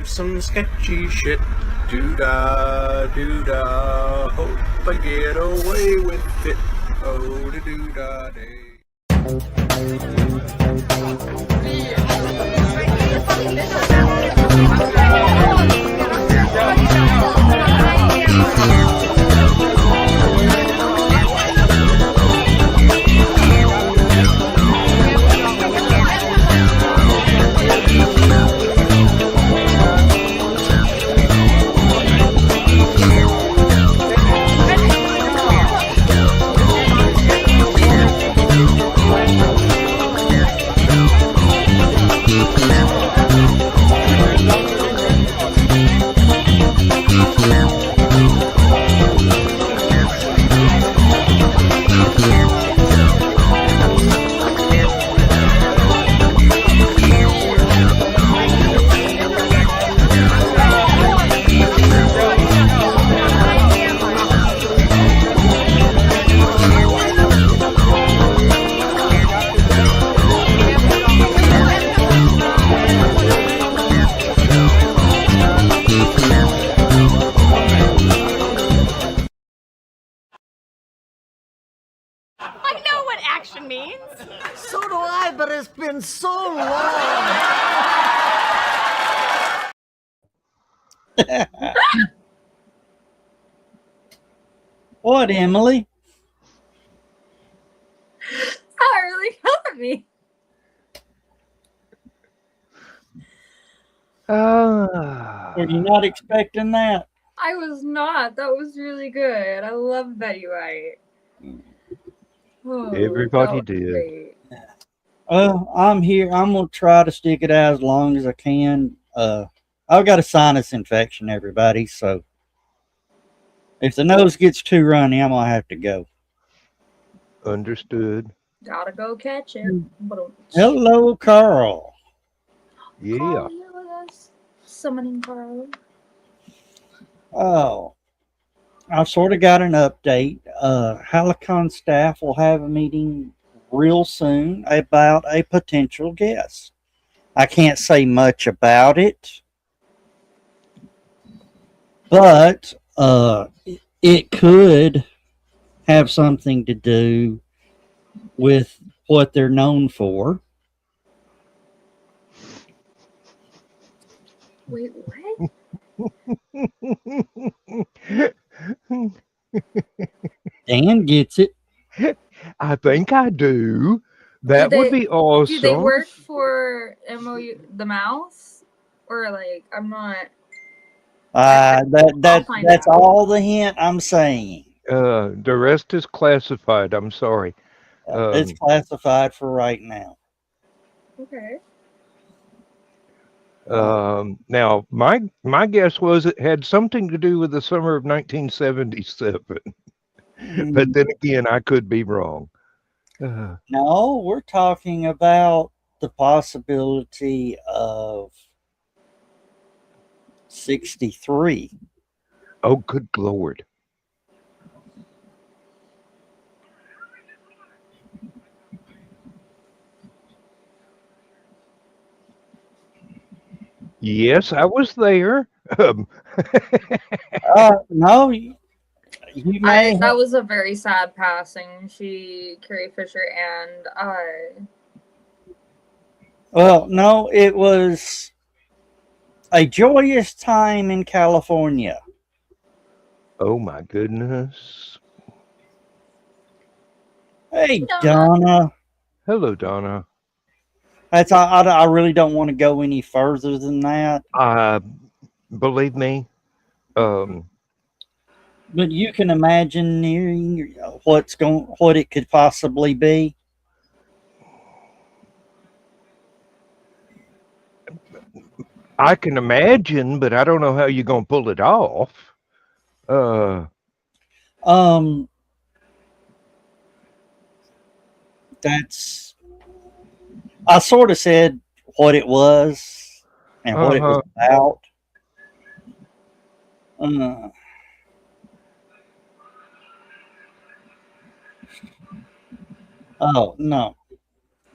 some sketchy shit. Doo-dah, doo-dah, hope I get away with it. Oh, doo-dah, day. I know what action means. So do I, but it's been so long. What, Emily? That really got me. Were you not expecting that? I was not. That was really good. I love Betty White. Oh, Everybody that was did. great. I'm here. I'm going to try to stick it out as long as I can. I've got a sinus infection, everybody, so if the nose gets too runny, I'm going to have to go. Understood. Gotta go catch it. Hello, Carl. Yeah. Carl, you with us? Summoning Carl. Oh, I've sort of got an update. Halicon staff will have a meeting real soon about a potential guest. I can't say much about it, but it could have something to do with what they're known for. Wait, what? Dan gets it. I think I do. That would be awesome. Do they work for MOU the mouse? Or like I'm not That's all the hint I'm saying. The rest is classified. I'm sorry. It's classified for right now. okay. Now my guess was it had something to do with the summer of 1977. But then again, I could be wrong. No, we're talking about the possibility of 63. Oh, good Lord. Yes, I was there. No, you may. That was a very sad passing. Carrie Fisher, and Well, no, it was a joyous time in California. Oh my goodness. Hey, Donna. Hello, Donna. I really don't want to go any further than that. Believe me, but you can imagine what it could possibly be. I can imagine, but I don't know how you're gonna pull it off. I sort of said what it was and what it was about. Oh, no.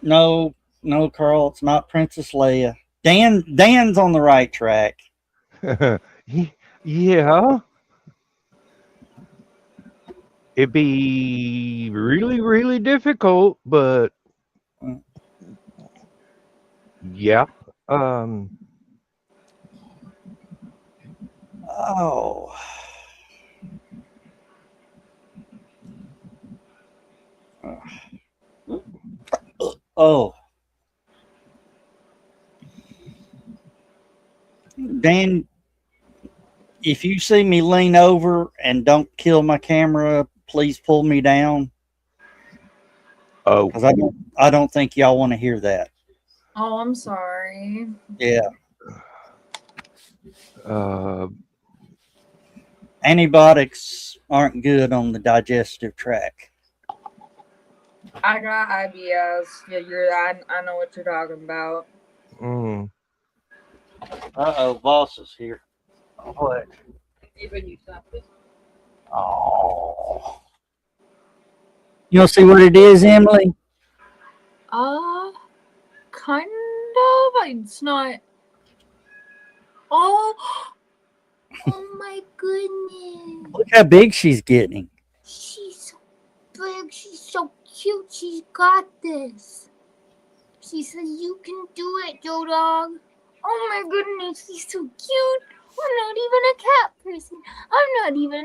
No, Carl, it's not Princess Leia. Dan's on the right track. Yeah, it'd be really, really difficult, but yeah. Um, Oh. Oh. Dan, if you see me lean over and don't kill my camera, please pull me down oh, because I don't think y'all want to hear that. Oh, I'm sorry. Yeah. uh, Antibiotics aren't good on the digestive tract. I got IBS. Yeah, I know what you're talking about. mm, Uh-oh, boss is here. What? Oh. You want to see what it is, Emily? Kind of. It's not. Oh, oh my goodness. Look how big she's getting. She's so big. She's so cute. She's got this. She says, "You can do it, Joe Dog." Oh my goodness, she's so cute. I'm not even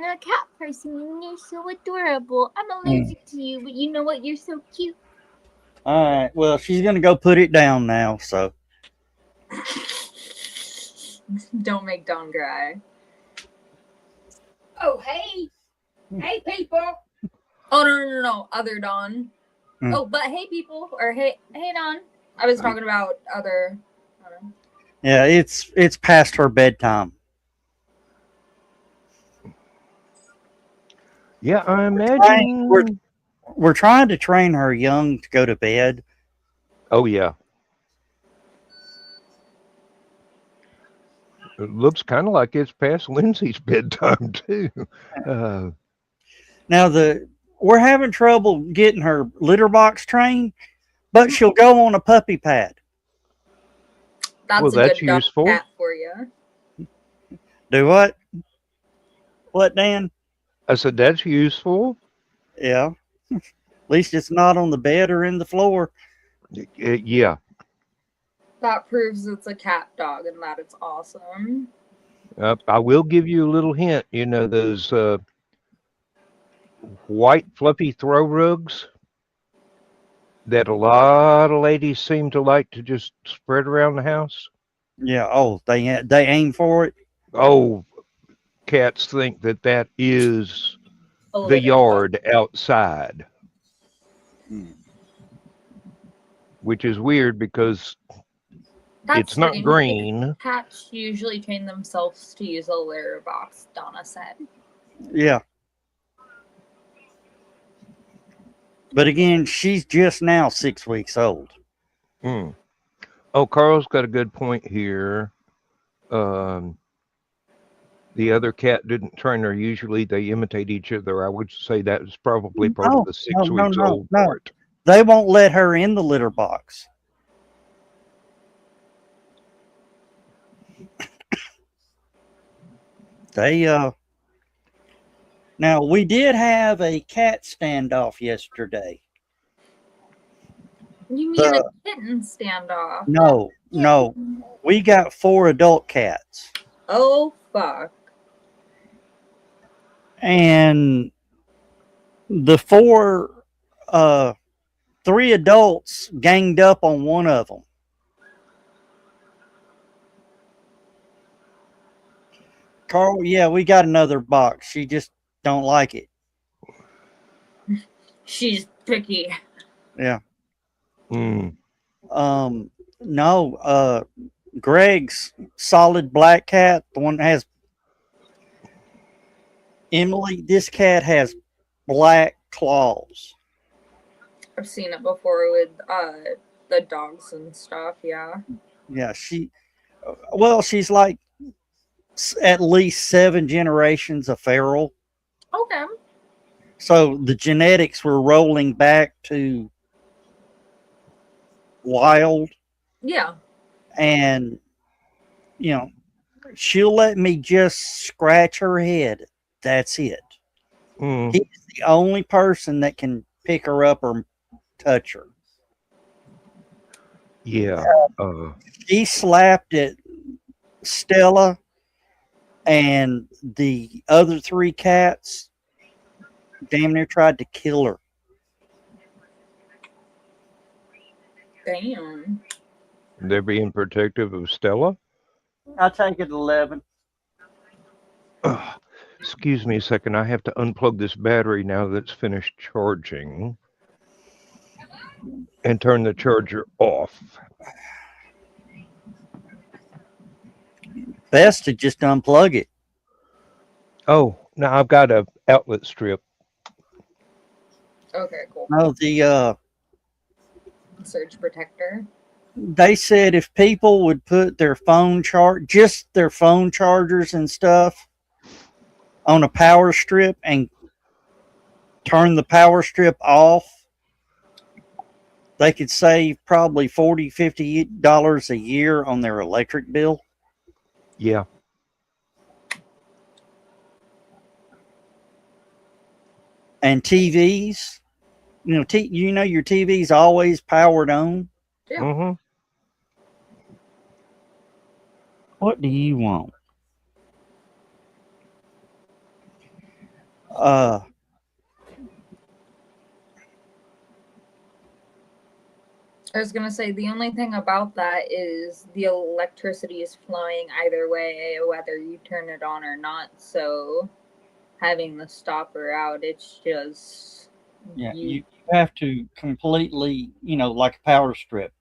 a cat person. And you're so adorable. I'm allergic to you, but you know what? You're so cute. All right. Well, she's going to go put it down now. So, Don't make Dawn cry. Oh, hey. Hey, people. Oh, no. Other Dawn. Oh, but hey, people. Or hey, Dawn. I was talking about other. I don't know. yeah, it's past her bedtime. yeah, I imagine. We're trying to train her young to go to bed. Oh, yeah. It looks kind of like it's past Lindsay's bedtime, too. Now we're having trouble getting her litter box trained, but she'll go on a puppy pad. That's Well, a that's good dog useful. cat for you. Do what? What, Dan? I said, that's useful. Yeah. At least it's not on the bed or in the floor. Yeah. That proves it's a cat dog and that it's awesome. I will give you a little hint. You know, those white fluffy throw rugs that a lot of ladies seem to like to just spread around the house. Yeah. Oh, they aim for it. Oh, cats think that is A the litter yard outside, Hmm. which is weird because That's it's not strange. green. Cats usually train themselves to use a litter box, Donna said. Yeah. But again, she's just now 6 weeks old. Hmm. Oh, Carl's got a good point here. The other cat didn't train her. Usually they imitate each other. I would say that is probably part of the 6 weeks old No. part. They won't let her in the litter box. They Now we did have a cat standoff yesterday. You mean a kitten standoff? No. We got 4 adult cats. Oh, fuck. And the 3 adults ganged up on one of them. Carl, yeah, we got another box. She just don't like it. She's picky. Yeah. Hmm. No, Greg's solid black cat, the one that has Emily, this cat has black claws. I've seen it before with the dogs and stuff, yeah. Yeah, she's like at least 7 generations of feral. Okay. So the genetics were rolling back to wild. Yeah. And, you know, She'll let me just scratch her head. That's it. Mm, He's the only person that can pick her up or touch her. yeah. Uh, He slapped at Stella and the other 3 cats. Damn near tried to kill her. Damn. they're being protective of Stella. I take it 11. Ugh, excuse me a second. I have to unplug this battery now that it's finished charging and turn the charger off. Best to just unplug it. Oh, now I've got a outlet strip. Okay, cool. No, Surge protector. they said if people would put their just their phone chargers and stuff on a power strip and turn the power strip off, they could save probably $40, $50 a year on their electric bill. Yeah. And TVs, your TV's always powered on. Yeah. Mm-hmm. What do you want? I was gonna say the only thing about that is the electricity is flowing either way, whether you turn it on or not. So having the stopper out, it's just You have to completely, like a power strip,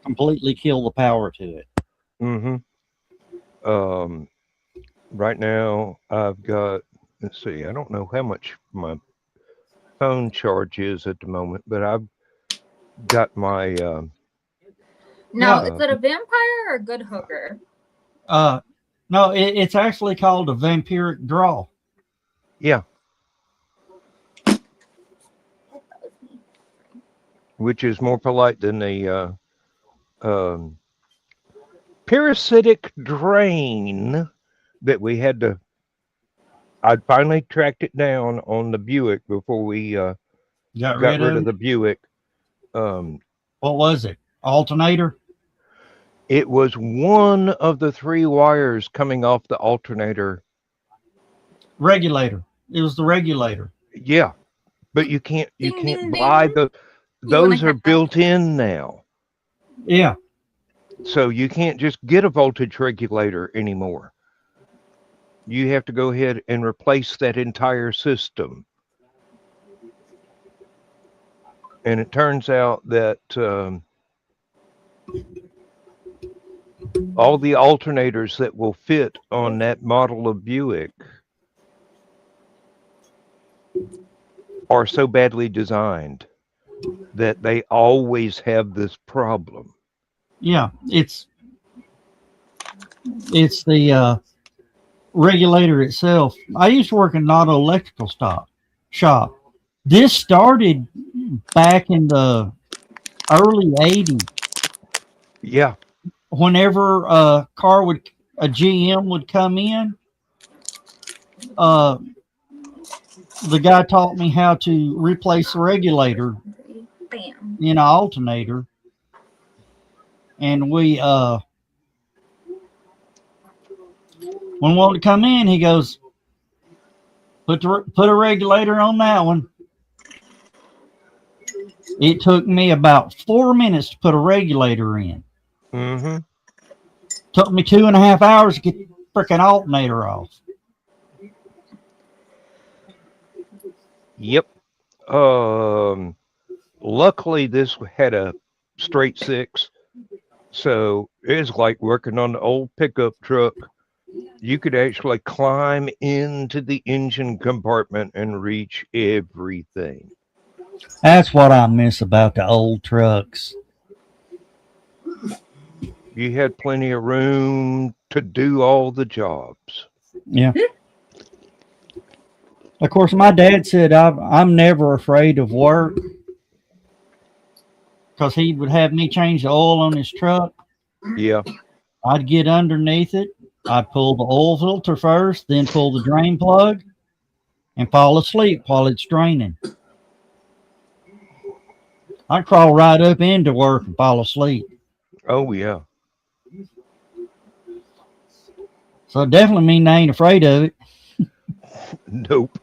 completely kill the power to it. Mm-hmm. Right now I've got, let's see, I don't know how much my phone charge is at the moment, but I've got my Now, is it a vampire or a good hooker? No, it's actually called a vampiric draw. yeah, which is more polite than the parasitic drain that we had to. I finally tracked it down on the Buick before we got rid of the Buick. What was it? Alternator? It was one of the 3 wires coming off the alternator. Regulator. It was the regulator. Yeah, but you can't ding, buy ding. those are built in now. Yeah. So you can't just get a voltage regulator anymore. You have to go ahead and replace that entire system. And it turns out that all the alternators that will fit on that model of Buick are so badly designed that they always have this problem. Yeah, it's the regulator itself. I used to work in an auto electrical shop. This started back in the early 80s. Yeah. Whenever a GM would come in, the guy taught me how to replace the regulator in an alternator. And we when we wanted to come in, he goes, put a regulator on that one. It took me about 4 minutes to put a regulator in. Mm-hmm. Took me 2.5 hours to get the freaking alternator off. Yep. Luckily this had a straight 6. So it's like working on the old pickup truck. You could actually climb into the engine compartment and reach everything. That's what I miss about the old trucks. You had plenty of room to do all the jobs. Yeah. Of course, my dad said I'm never afraid of work because he would have me change the oil on his truck. Yeah. I'd get underneath it, I'd pull the oil filter first, then pull the drain plug, and fall asleep while it's draining. I'd crawl right up into work and fall asleep. Oh, yeah. So it definitely mean I ain't afraid of it. Nope.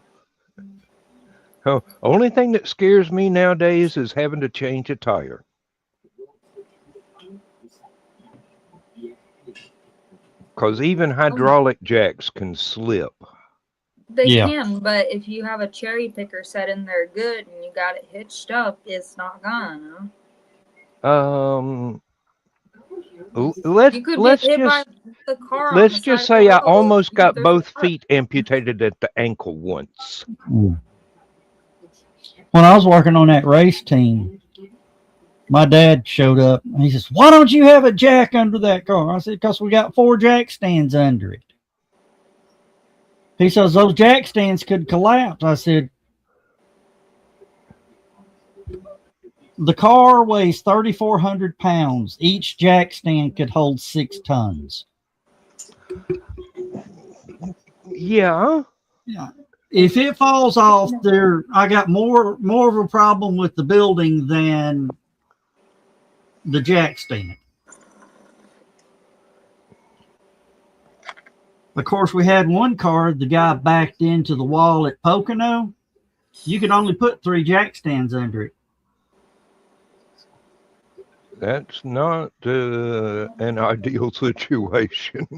Oh, only thing that scares me nowadays is having to change a tire. Because even hydraulic jacks can slip. They Yeah. can, but if you have a cherry picker set in there good and you got it hitched up, it's not gonna. Let's You could get hit by just the car. let's just say I almost got both feet amputated at the ankle once. When I was working on that race team, my dad showed up and he says, "Why don't you have a jack under that car?" I said, "Because we got 4 jack stands under it." He says, "Those jack stands could collapse." I said, "The car weighs 3,400 pounds. Each jack stand could hold 6 tons." Yeah. Yeah. If it falls off there, I got more of a problem with the building than the jack stand. Of course, we had one car, the guy backed into the wall at Pocono. You could only put 3 jack stands under it. That's not an ideal situation.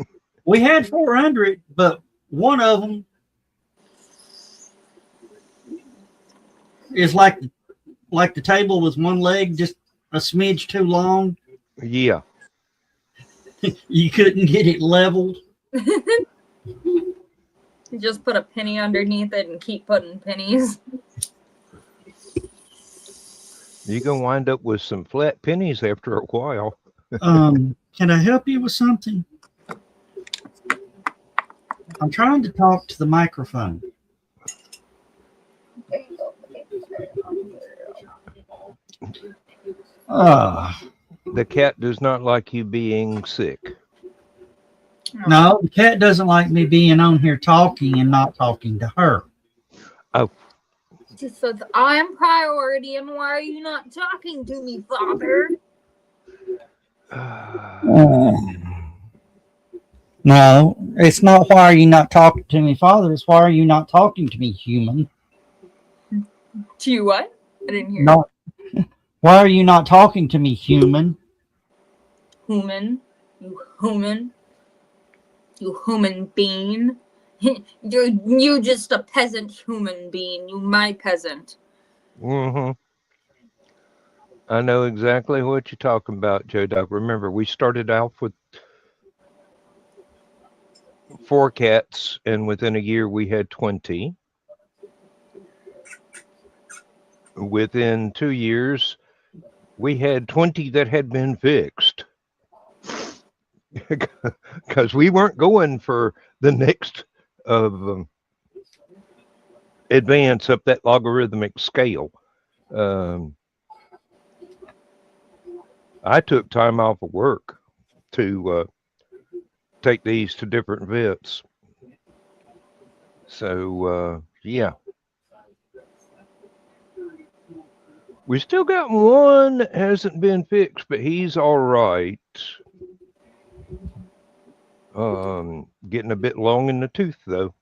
We had 4 under it, but one of them is like the table with one leg just a smidge too long. Yeah. You couldn't get it leveled. You just put a penny underneath it and keep putting pennies. You're going to wind up with some flat pennies after a while. Can I help you with something? I'm trying to talk to the microphone. The cat does not like you being sick. No, the cat doesn't like me being on here talking and not talking to her. Oh. She says, "I'm priority, and why are you not talking to me, Father?" No, it's not why are you not talking to me, Father. It's why are you not talking to me, human. To you what? I didn't hear. No. Why are you not talking to me, human? Human. You human. You human being. You just a peasant human being. You my peasant. Mm-hmm. I know exactly what you're talking about, Joe Doc. Remember, we started off with 4 cats, and within a year we had 20. Within 2 years, we had 20 that had been fixed. Because we weren't going for the next advance up that logarithmic scale. I took time off of work to take these to different vets. So, yeah. We still got one that hasn't been fixed, but he's all right. Getting a bit long in the tooth, though,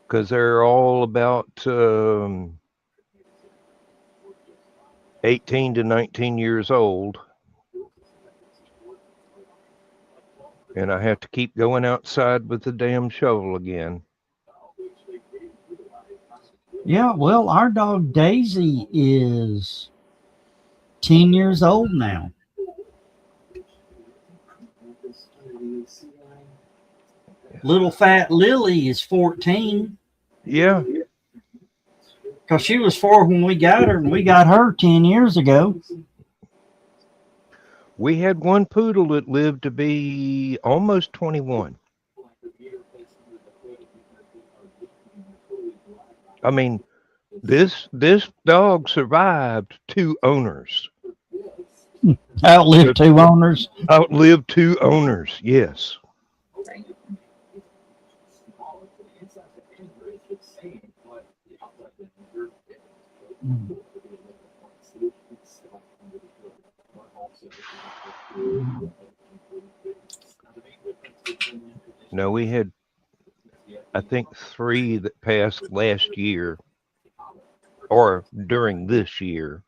because they're all about 18 to 19 years old. And I have to keep going outside with the damn shovel again. Yeah, well, our dog Daisy is 10 years old now. Little fat Lily is 14. Yeah. Because she was 4 when we got her, and we got her 10 years ago. We had one poodle that lived to be almost 21. I mean, this dog survived 2 owners. Outlived 2 owners. Outlived 2 owners, yes. No, we had, I think, 3 that passed last year or during this year.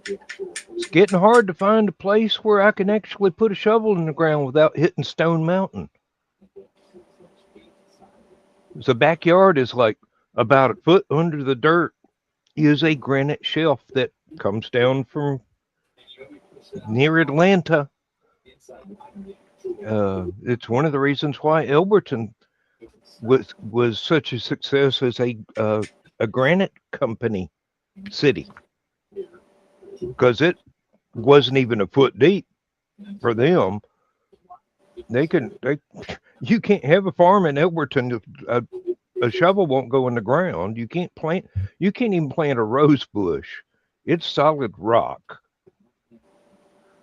It's getting hard to find a place where I can actually put a shovel in the ground without hitting Stone Mountain. The backyard is like about a foot under the dirt is a granite shelf that comes down from near Atlanta. It's one of the reasons why Elberton was such a success as a granite company city, because it wasn't even a foot deep for them. You can't have a farm in Elberton. A shovel won't go in the ground. You can't even plant a rose bush. It's solid rock.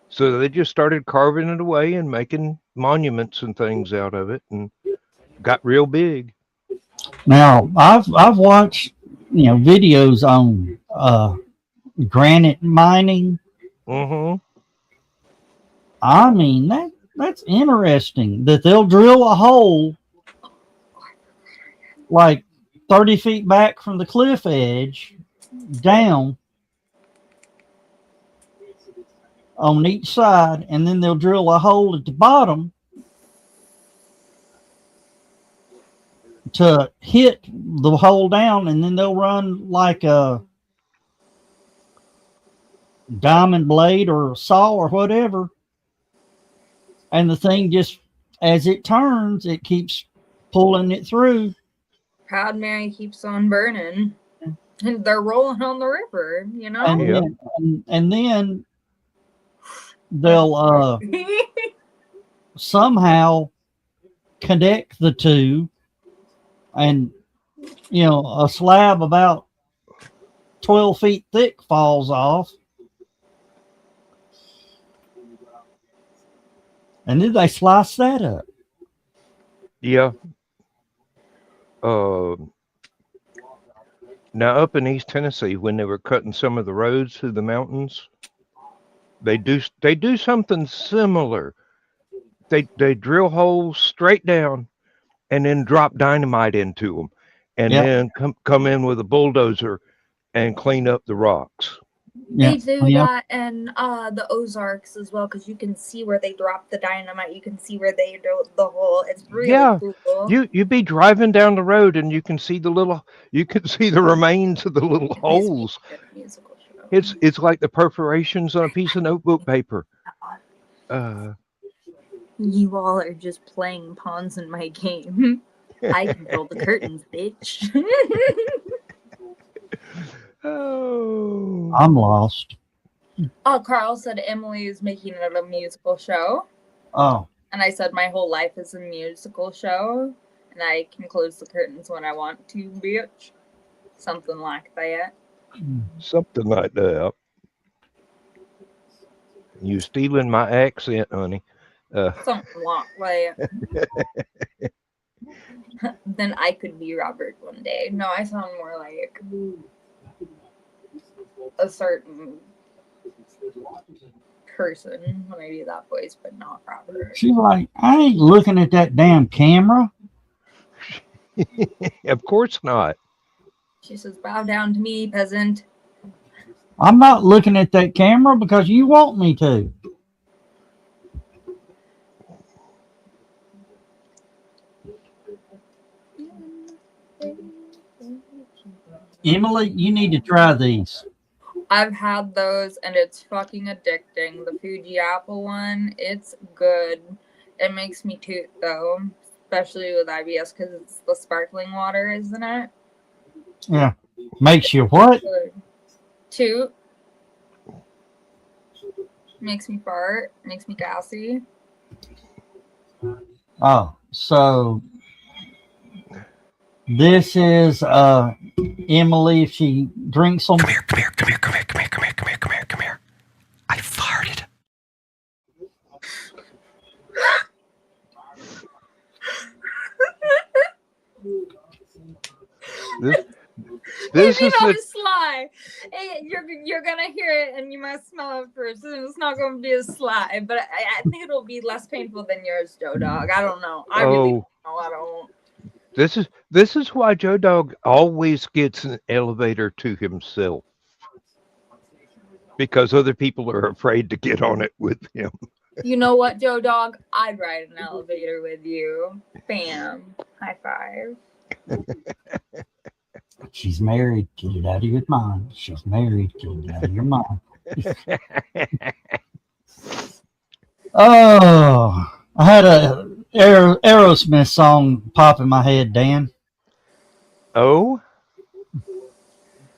So they just started carving it away and making monuments and things out of it, and got real big. Now, I've watched videos on granite mining. Mm-hmm. I mean that's interesting that they'll drill a hole like 30 feet back from the cliff edge down on each side, and then they'll drill a hole at the bottom to hit the hole down, and then they'll run like a diamond blade or a saw or whatever, and the thing just, as it turns, it keeps pulling it through. Proud Mary keeps on burning, and they're rolling on the river, And then they'll somehow connect the two, and a slab about 12 feet thick falls off, and then they slice that up. Yeah. Now up in East Tennessee, when they were cutting some of the roads through the mountains, they do something similar. They drill holes straight down and then drop dynamite into them, and then come in with a bulldozer and clean up the rocks. They do that in the Ozarks as well, because you can see where they drop the dynamite. You can see where they drilled the hole. It's really cool. You'd be driving down the road and you can see the remains of the little holes. It's like the perforations on a piece of notebook paper. You all are just playing pawns in my game. I control the curtains, bitch. Oh, I'm lost. Oh, Carl said Emily is making it a musical show. Oh. And I said my whole life is a musical show, and I can close the curtains when I want to, bitch. Something like that. Something like that. You stealing my accent, honey. Something like that. Then I could be Robert one day. No, I sound more like a certain person when I do that voice, but not Robert. She's like, I ain't looking at that damn camera. Of course not. She says, bow down to me, peasant. I'm not looking at that camera because you want me to. Emily, you need to try these. I've had those, and it's fucking addicting. The Fuji apple one, it's good. It makes me toot, though, especially with IBS, because it's the sparkling water, isn't it? Yeah. Makes you what? Good. Toot. Makes me fart. Makes me gassy. Oh, so this is Emily. If she drinks them. Come here. I farted. This Maybe is not the as sly. You're gonna hear it and you might smell it first, and it's not gonna be as sly. But I think it'll be less painful than yours, Joe Dog. I don't know. I really don't know. I don't. this is why Joe Dog always gets an elevator to himself because other people are afraid to get on it with him. You know what, Joe Dog? I'd ride an elevator with you. Bam. High five. She's married. Get it out of your mind. She's married. Get it out of your mind. Oh, I had a Aerosmith song pop in my head, Dan. Oh,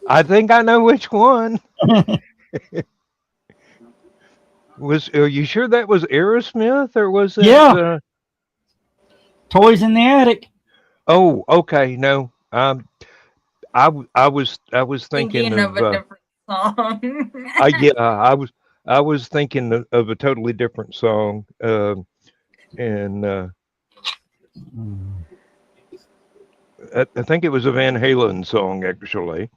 I think I know which one. Are you sure that was Aerosmith or was it? Yeah. Toys in the Attic. Oh, okay. No, I was thinking of of a different song. yeah, I was thinking of a totally different song, and I think it was a Van Halen song actually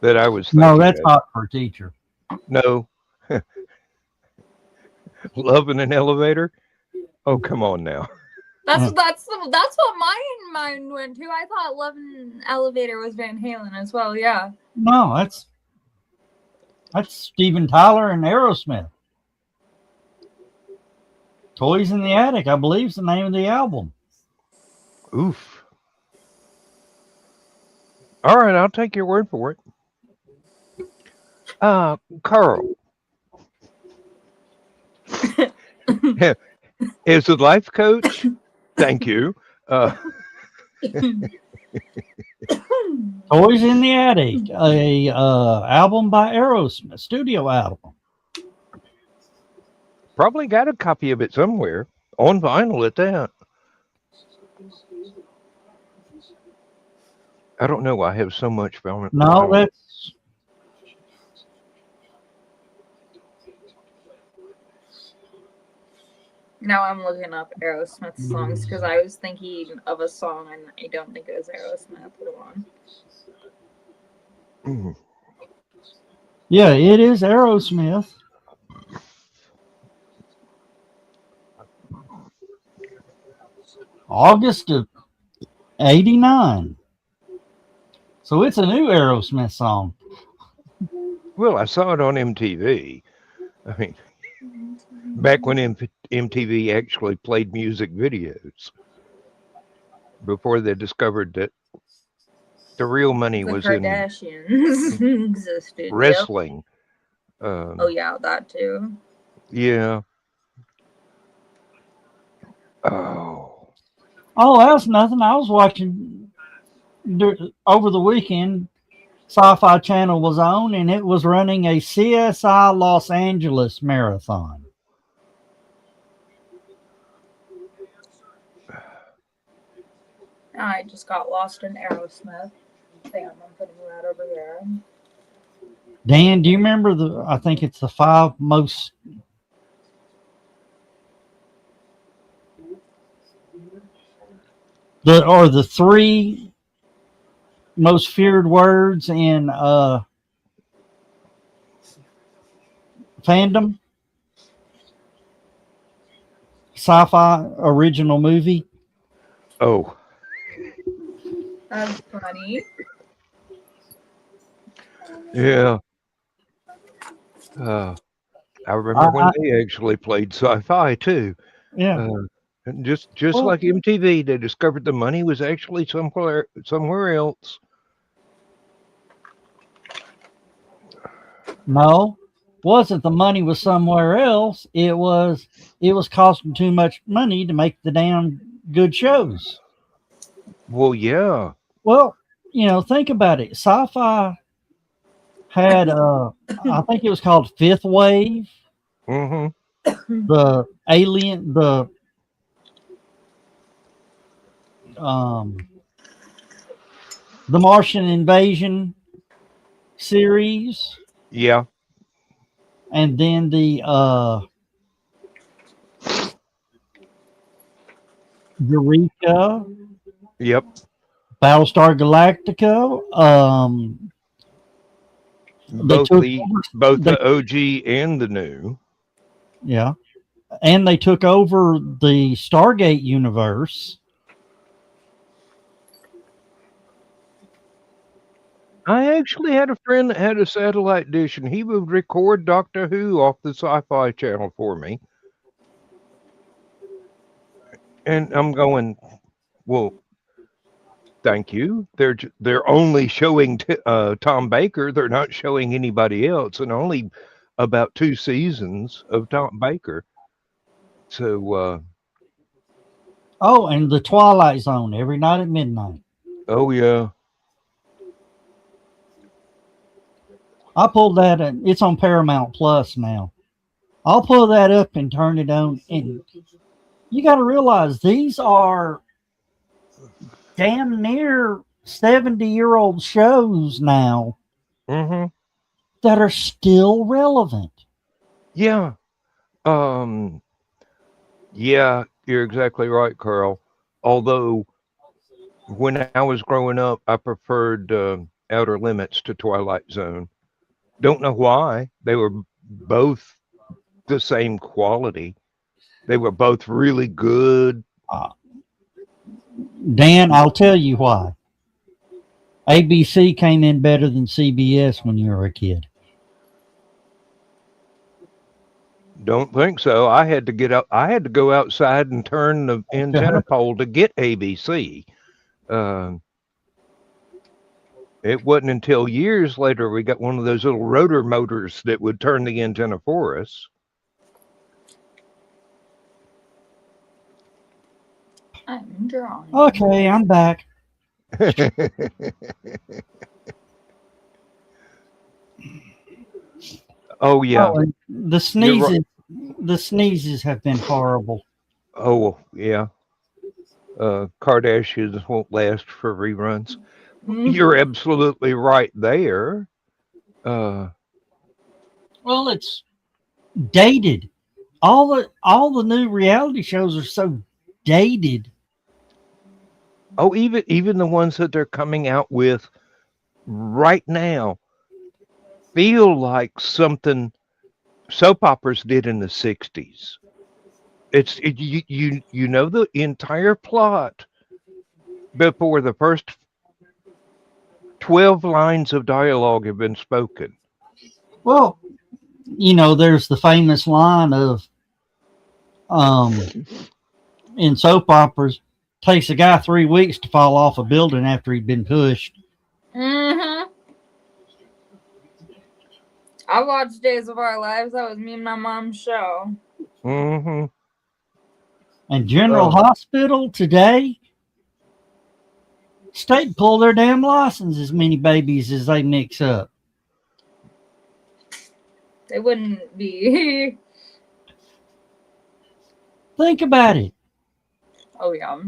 that I was thinking. No, that's of. Hot for a Teacher. No, Love in an Elevator. Oh, come on now. That's what my mind went to. I thought Love in Elevator was Van Halen as well. Yeah. No, that's Steven Tyler and Aerosmith. Toys in the Attic, I believe, is the name of the album. Oof. All right, I'll take your word for it. Carl. As a life coach, thank you. Toys in the Attic, a album by Aerosmith, studio album. Probably got a copy of it somewhere on vinyl at that. I don't know. I have so much vinyl. No, that's Now I'm looking up Aerosmith songs because I was thinking of a song and I don't think it was Aerosmith. Hold on. Yeah, it is Aerosmith. August of '89. So it's a new Aerosmith song. Well, I saw it on MTV. I mean, back when MTV actually played music videos, before they discovered that the real money The was Kardashians existed. in wrestling. Oh yeah, that too. Yeah. Oh, that's nothing. I was watching over the weekend. Sci-Fi Channel was on, and it was running a CSI Los Angeles marathon. I just got lost in Aerosmith. Damn, I'm putting that over here. Dan, do you remember I think it's the 5 most the 3 most feared words in fandom? Sci-fi original movie. Oh. That's funny. Yeah. I remember when they actually played sci-fi too. Yeah. Just like MTV, they discovered the money was actually somewhere else. No, wasn't the money was somewhere else. It was costing too much money to make the damn good shows. Well, yeah. Well, think about it. Sci-fi had I think it was called Fifth Wave. Mm-hmm. The Alien, the Martian Invasion series. Yeah. And then the Eureka. Yep. Battlestar Galactica. They Both took the over, both they, the OG and the new. yeah, and they took over the Stargate universe. I actually had a friend that had a satellite dish, and he would record Doctor Who off the Sci-Fi channel for me. And I'm going, well, thank you. They're only showing Tom Baker. They're not showing anybody else, and only about 2 seasons of Tom Baker. So, Oh, and the Twilight Zone every night at midnight. oh yeah, I pulled that, and it's on Paramount Plus now. I'll pull that up and turn it on. And you got to realize these are damn near 70-year-old shows now mm-hmm, that are still relevant. yeah, yeah. You're exactly right, Carl. Although when I was growing up, I preferred Outer Limits to Twilight Zone. Don't know why. They were both the same quality. They were both really good. Dan, I'll tell you why. ABC came in better than CBS when you were a kid. Don't think so. I had to get up. I had to go outside and turn the antenna pole to get ABC. Uh, it wasn't until years later we got one of those little rotor motors that would turn the antenna for us. I'm drawing. Okay, I'm back. Oh yeah. Oh, and the sneezes have been horrible. Oh yeah. Kardashians won't last for reruns. You're absolutely right there. Well, it's dated. All the new reality shows are so dated. Oh, even the ones that they're coming out with right now feel like something soap operas did in the 60s. You know the entire plot before the first 12 lines of dialogue have been spoken. Well, there's the famous line of in soap operas, takes a guy 3 weeks to fall off a building after he'd been pushed. Mm-hmm. I watched Days of Our Lives. That was me and my mom's show. Mm-hmm. And General Hospital today, state pull their damn license as many babies as they mix up. They wouldn't be. Think about it. Oh, yeah.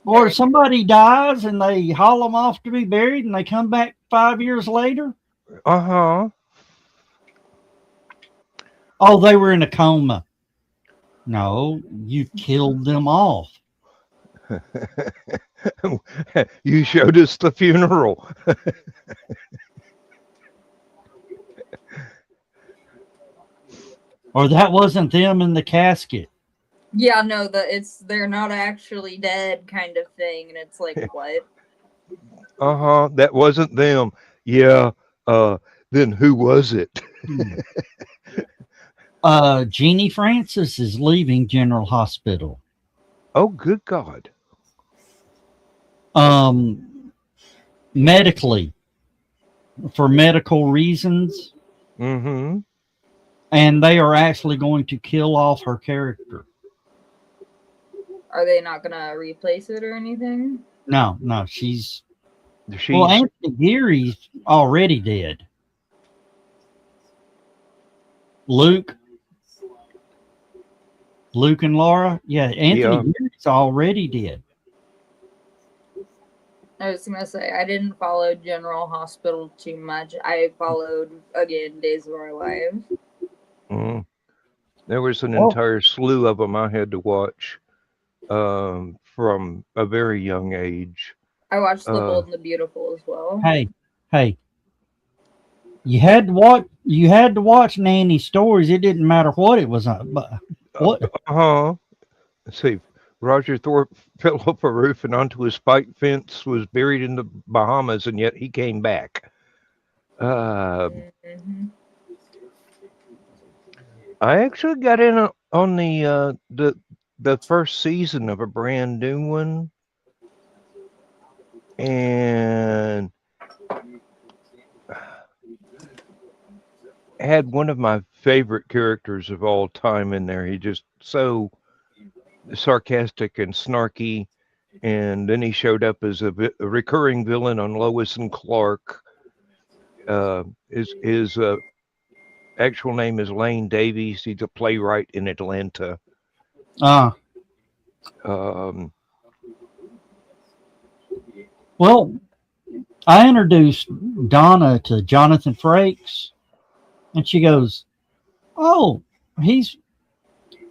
Or somebody dies and they haul them off to be buried and they come back 5 years later. Uh-huh. Oh, they were in a coma. No, you killed them off. You showed us the funeral. Or that wasn't them in the casket. Yeah, no, they're not actually dead kind of thing, and it's like, what? Uh-huh. That wasn't them. Yeah. Then who was it? Jeannie Francis is leaving General Hospital. Oh, good God. Medically, for medical reasons. Mm-hmm. And they are actually going to kill off her character. Are they not going to replace it or anything? No, she's well, Anthony Geary's already dead. Luke and Laura, yeah, Anthony Geary's already dead. I was going to say, I didn't follow General Hospital too much. I followed, again, Days of Our Lives. Mm. There was an entire slew of them I had to watch from a very young age. I watched The Bold and the Beautiful as well. Hey, you had to watch Nanny's stories. It didn't matter what it was on. But what? Let's see. Roger Thorpe fell off a roof and onto a spike fence, was buried in the Bahamas, and yet he came back. Mm-hmm. I actually got in on the first season of a brand new one, and had one of my favorite characters of all time in there. He just so sarcastic and snarky, and then he showed up as a recurring villain on Lois and Clark. His actual name is Lane Davies. He's a playwright in Atlanta. Well, I introduced Donna to Jonathan Frakes, and she goes, "Oh, he's,"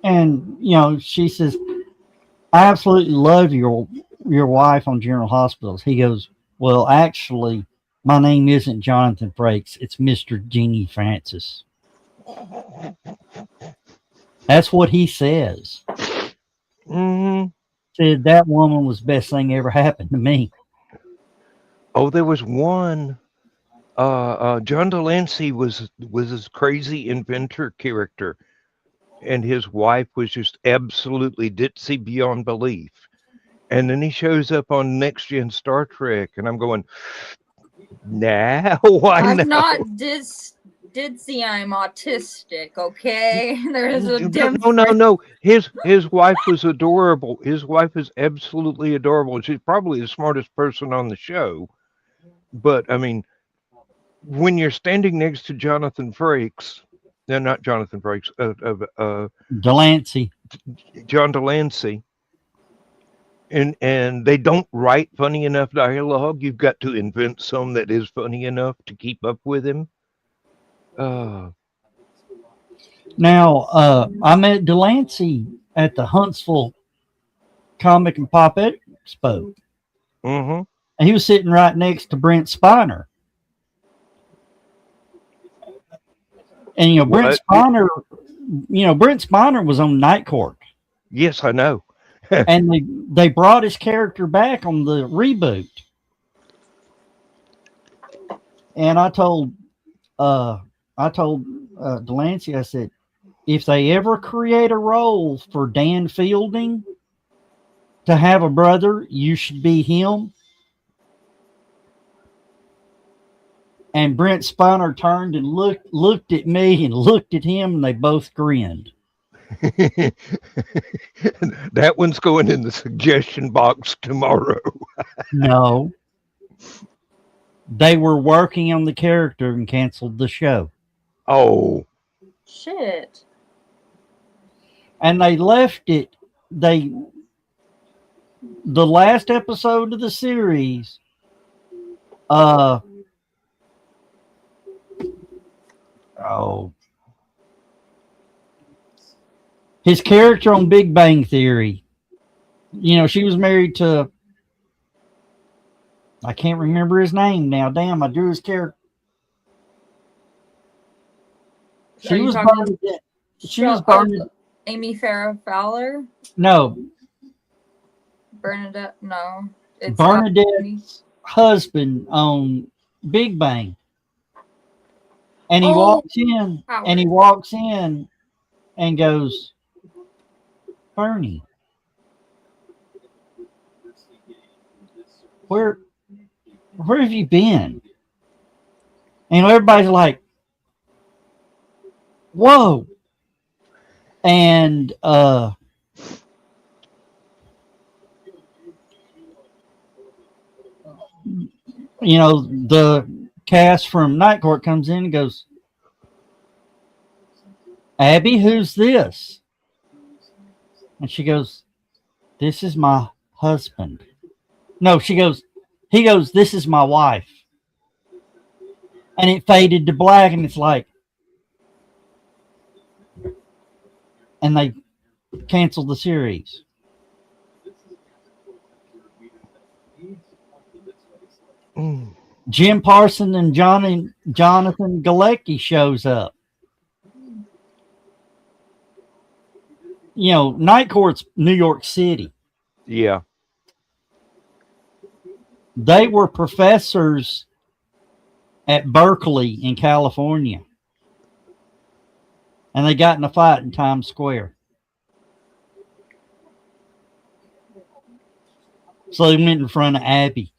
and she says, "I absolutely love your wife on General Hospitals." He goes, "Well, actually, my name isn't Jonathan Frakes. It's Mr. Jeannie Francis." That's what he says. Mm-hmm. Said that woman was the best thing ever happened to me. Oh, there was one. John Delancey was this crazy inventor character, and his wife was just absolutely ditzy beyond belief. And then he shows up on Next Gen Star Trek, and I'm going, nah, why I'm not? ditzy, I'm autistic, okay? There's a difference. No. His wife was adorable. His wife is absolutely adorable. She's probably the smartest person on the show. But I mean, when you're standing next to Jonathan Frakes, no, not Jonathan Frakes, Delancey. John Delancey, and they don't write funny enough dialogue, you've got to invent some that is funny enough to keep up with him. Now, I met Delancey at the Huntsville Comic and Pop Expo. Mm-hmm. And he was sitting right next to Brent Spiner. And Brent Spiner was on Night Court. Yes, I know. And they brought his character back on the reboot. And I told Delancey, I said, if they ever create a role for Dan Fielding to have a brother, you should be him. And Brent Spiner turned and looked at me and looked at him, and they both grinned. That one's going in the suggestion box tomorrow. No. They were working on the character and canceled the show. Oh. Shit. And they left it. The last episode of the series, his character on Big Bang Theory, she was married to, I can't remember his name now. Damn, I drew his character. She was Bernadette. Amy Farrah Fowler? No. Bernadette? No. It's Bernadette's husband on Big Bang. And he walks in, Howard. and he walks in and goes, Bernie, where have you been? And everybody's like, whoa. And the cast from Night Court comes in and goes, Abby, who's this? And she goes, this is my husband. No, he goes, this is my wife. And it faded to black, and it's like, and they canceled the series. Mm. Jim Parson and Jonathan Galecki shows up. You know, Night Court's New York City. Yeah. They were professors at Berkeley in California. And they got in a fight in Times Square. So they went in front of Abby.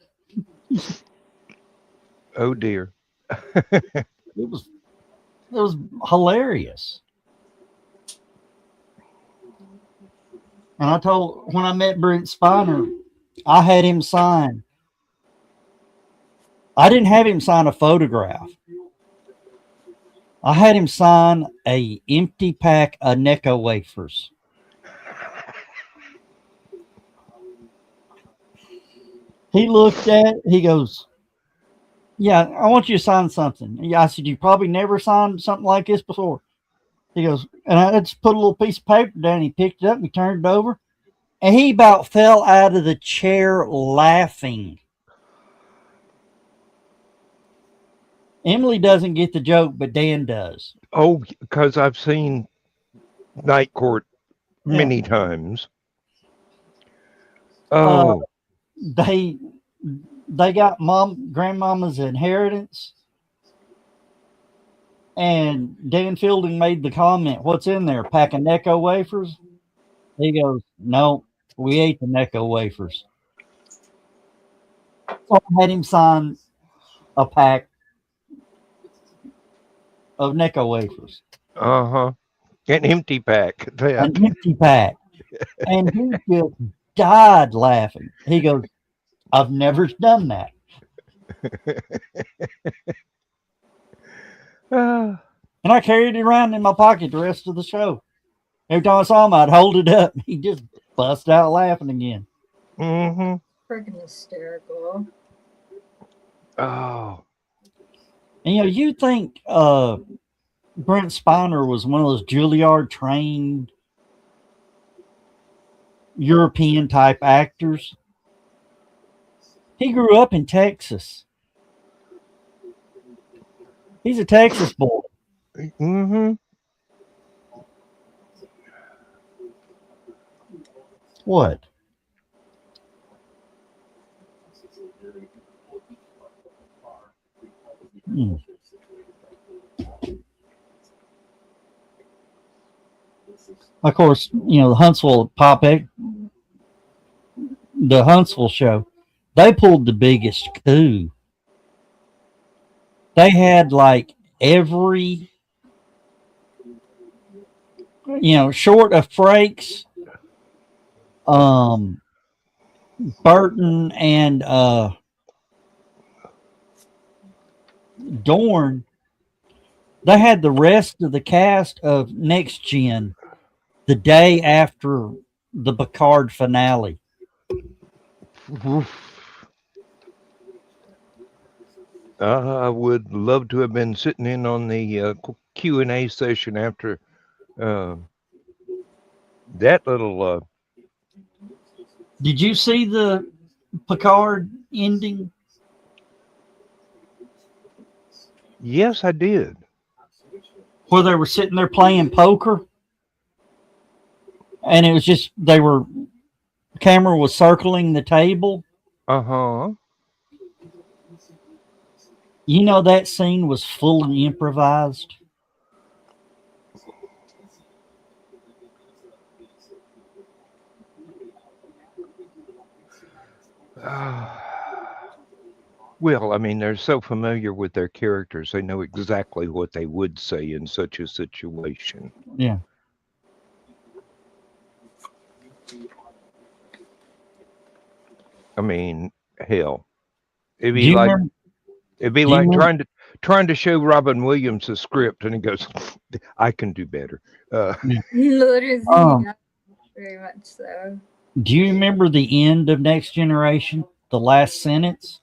Oh dear. It was hilarious. And when I met Brent Spiner, I had him sign. I didn't have him sign a photograph. I had him sign a empty pack of Necco wafers. He looked at it, he goes, "Yeah, I want you to sign something." I said, "You probably never signed something like this before." He goes, and I just put a little piece of paper down. He picked it up and he turned it over. And he about fell out of the chair laughing. Emily doesn't get the joke, but Dan does. Oh, because I've seen Night Court many times. Oh. They got grandmama's inheritance. And Dan Fielding made the comment, "What's in there? Pack of Necco wafers?" He goes, "No, we ate the Necco wafers." So I had him sign a pack of Necco wafers. Uh-huh. An empty pack. An empty pack. And he just died laughing. He goes, "I've never done that." And I carried it around in my pocket the rest of the show. Every time I saw him, I'd hold it up. He just bust out laughing again. Mm-hmm. Freaking hysterical. Oh. And you think Brent Spiner was one of those Juilliard trained European type actors? He grew up in Texas. He's a Texas boy. Mm-hmm. What? Of course, the Huntsville the Huntsville show, they pulled the biggest coup. They had like every, short of Frakes, Burton and Dorn, they had the rest of the cast of Next Gen the day after the Picard finale. I would love to have been sitting in on the Q&A session after that little... Did you see the Picard ending? Yes, I did. Where they were sitting there playing poker. And it was just, the camera was circling the table. Uh-huh. That scene was fully improvised. Well, I mean, they're so familiar with their characters, they know exactly what they would say in such a situation. Yeah. I mean, hell, it'd be like trying to show Robin Williams a script, and he goes, "I can do better." Literally, very much so. Do you remember the end of Next Generation? The last sentence?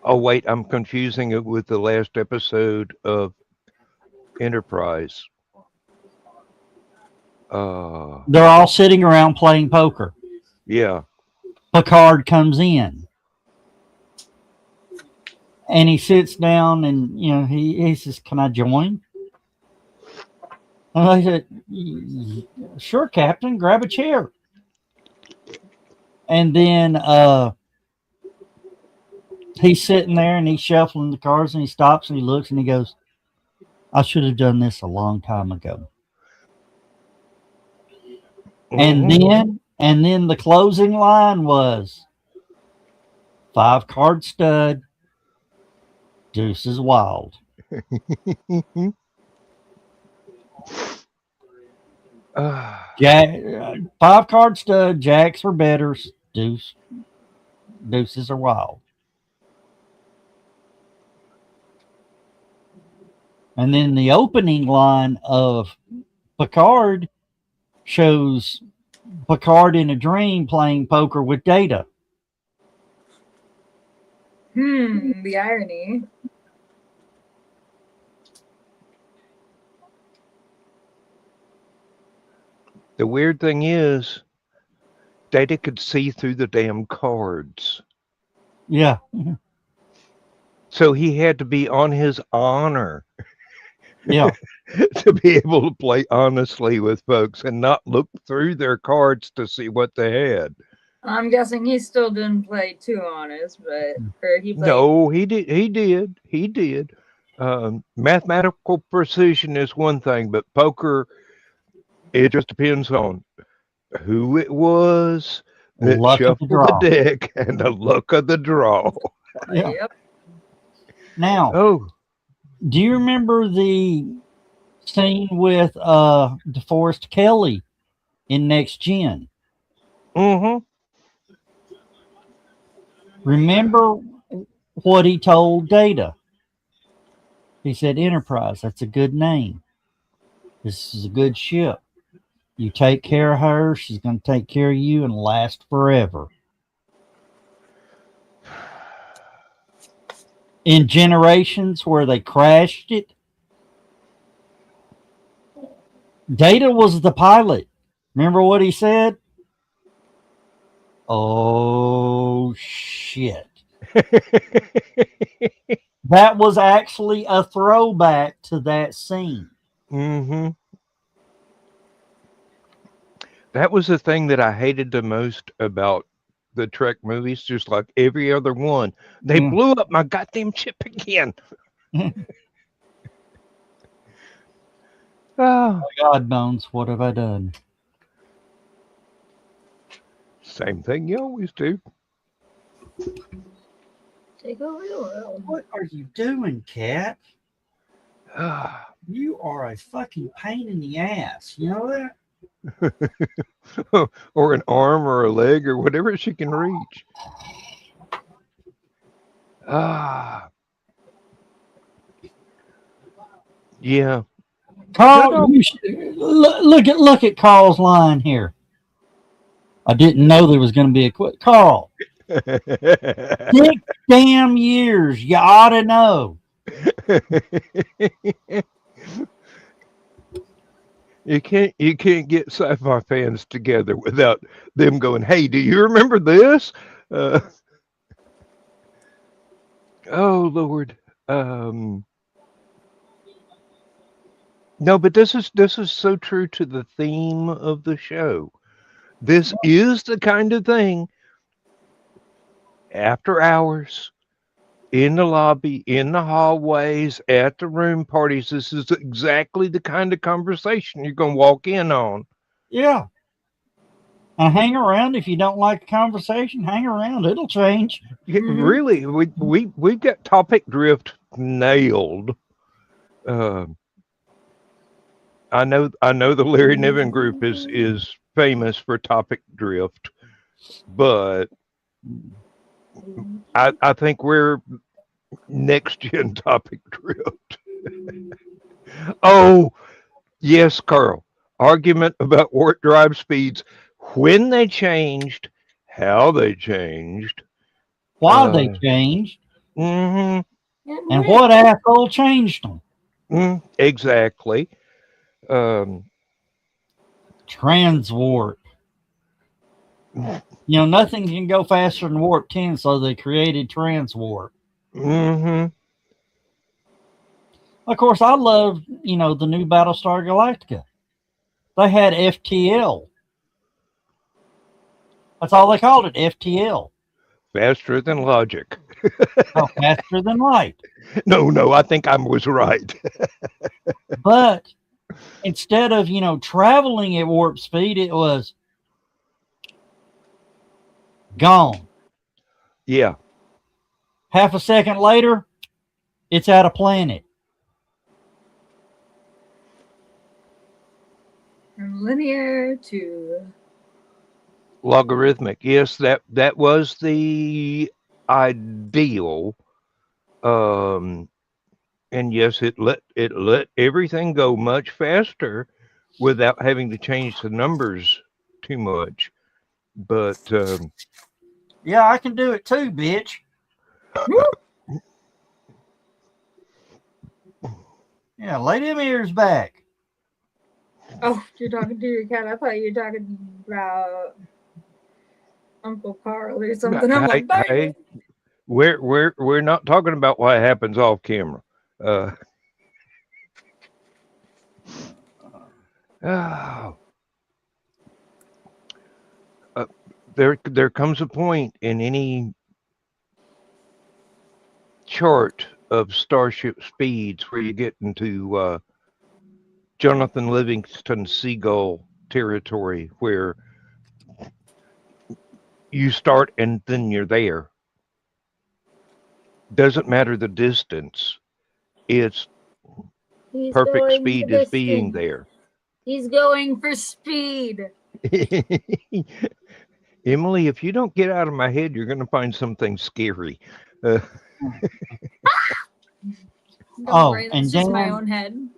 Oh wait, I'm confusing it with the last episode of Enterprise. They're all sitting around playing poker. Yeah. Picard comes in. And he sits down and, he says, "Can I join?" And I said, "Sure, Captain, grab a chair." And then he's sitting there and he's shuffling the cards and he stops and he looks and he goes, "I should have done this a long time ago." Mhm. And then the closing line was 5-card stud, deuce is wild. Jack, 5-card stud, jacks are betters, deuces are wild. And then the opening line of Picard shows Picard in a dream playing poker with Data. The irony. The weird thing is, Data could see through the damn cards. Yeah. So he had to be on his honor Yeah. to be able to play honestly with folks and not look through their cards to see what they had. I'm guessing he still didn't play too honest, but or he played. No, he did. Mathematical precision is one thing, but poker, it just depends on who it was that Luck of the shuffled draw. the deck and the luck of the draw. Yeah. Yep. Now, Oh, do you remember the scene with DeForest Kelly in Next Gen? mm-hmm. Remember what he told Data? He said, "Enterprise, that's a good name. This is a good ship. You take care of her, she's going to take care of you and last forever." In Generations, where they crashed it, Data was the pilot. Remember what he said? "Oh, shit." That was actually a throwback to that scene. Mm-hmm. That was the thing that I hated the most about the Trek movies, just like every other one. They blew up my goddamn ship again. Oh. God Bones, what have I done? Same thing you always do. Take a real. What are you doing, Cat? Ah. You are a fucking pain in the ass. You know that? Or an arm or a leg or whatever she can reach. Ah. Yeah. Carl, look at Carl's line here. I didn't know there was going to be a quick Carl. 6 damn years. You ought to know. You can't get sci-fi fans together without them going, "Hey, do you remember this?" Oh Lord. No, but this is so true to the theme of the show. This is the kind of thing after hours, in the lobby, in the hallways, at the room parties. This is exactly the kind of conversation you're going to walk in on. Yeah. And hang around. If you don't like the conversation, hang around. It'll change. Really, we've got topic drift nailed. I know the Larry Niven group is famous for topic drift, but I think we're next gen topic drift. Oh, yes, Carl. Argument about warp drive speeds, when they changed, how they changed, why they changed, mm-hmm. and what asshole changed them. Exactly. Transwarp. You know, nothing can go faster than warp 10, so they created transwarp. Mm-hmm. Of course, I love, you know, the new Battlestar Galactica. They had FTL. That's all they called it, FTL. Faster than logic. Oh, faster than light. No, I think I was right. But instead of, you know, traveling at warp speed, it was gone. Yeah. Half a second later, it's at a planet. From linear to Logarithmic. Yes, that was the ideal. And yes, it let everything go much faster without having to change the numbers too much. But Yeah, I can do it too, bitch. Yeah, lay them ears back. oh, you're talking to your cat. I thought you were talking about Uncle Carl or something. I'm like, hey, we're not talking about what happens off camera. Oh, there comes a point in any chart of starship speeds where you get into Jonathan Livingston Seagull territory where you start and then you're there. Doesn't matter the distance. It's he's perfect going speed the is being distance. there. He's going for speed. Emily, if you don't get out of my head, you're going to find something scary. Don't Oh, worry, that's and just my Dan, own head.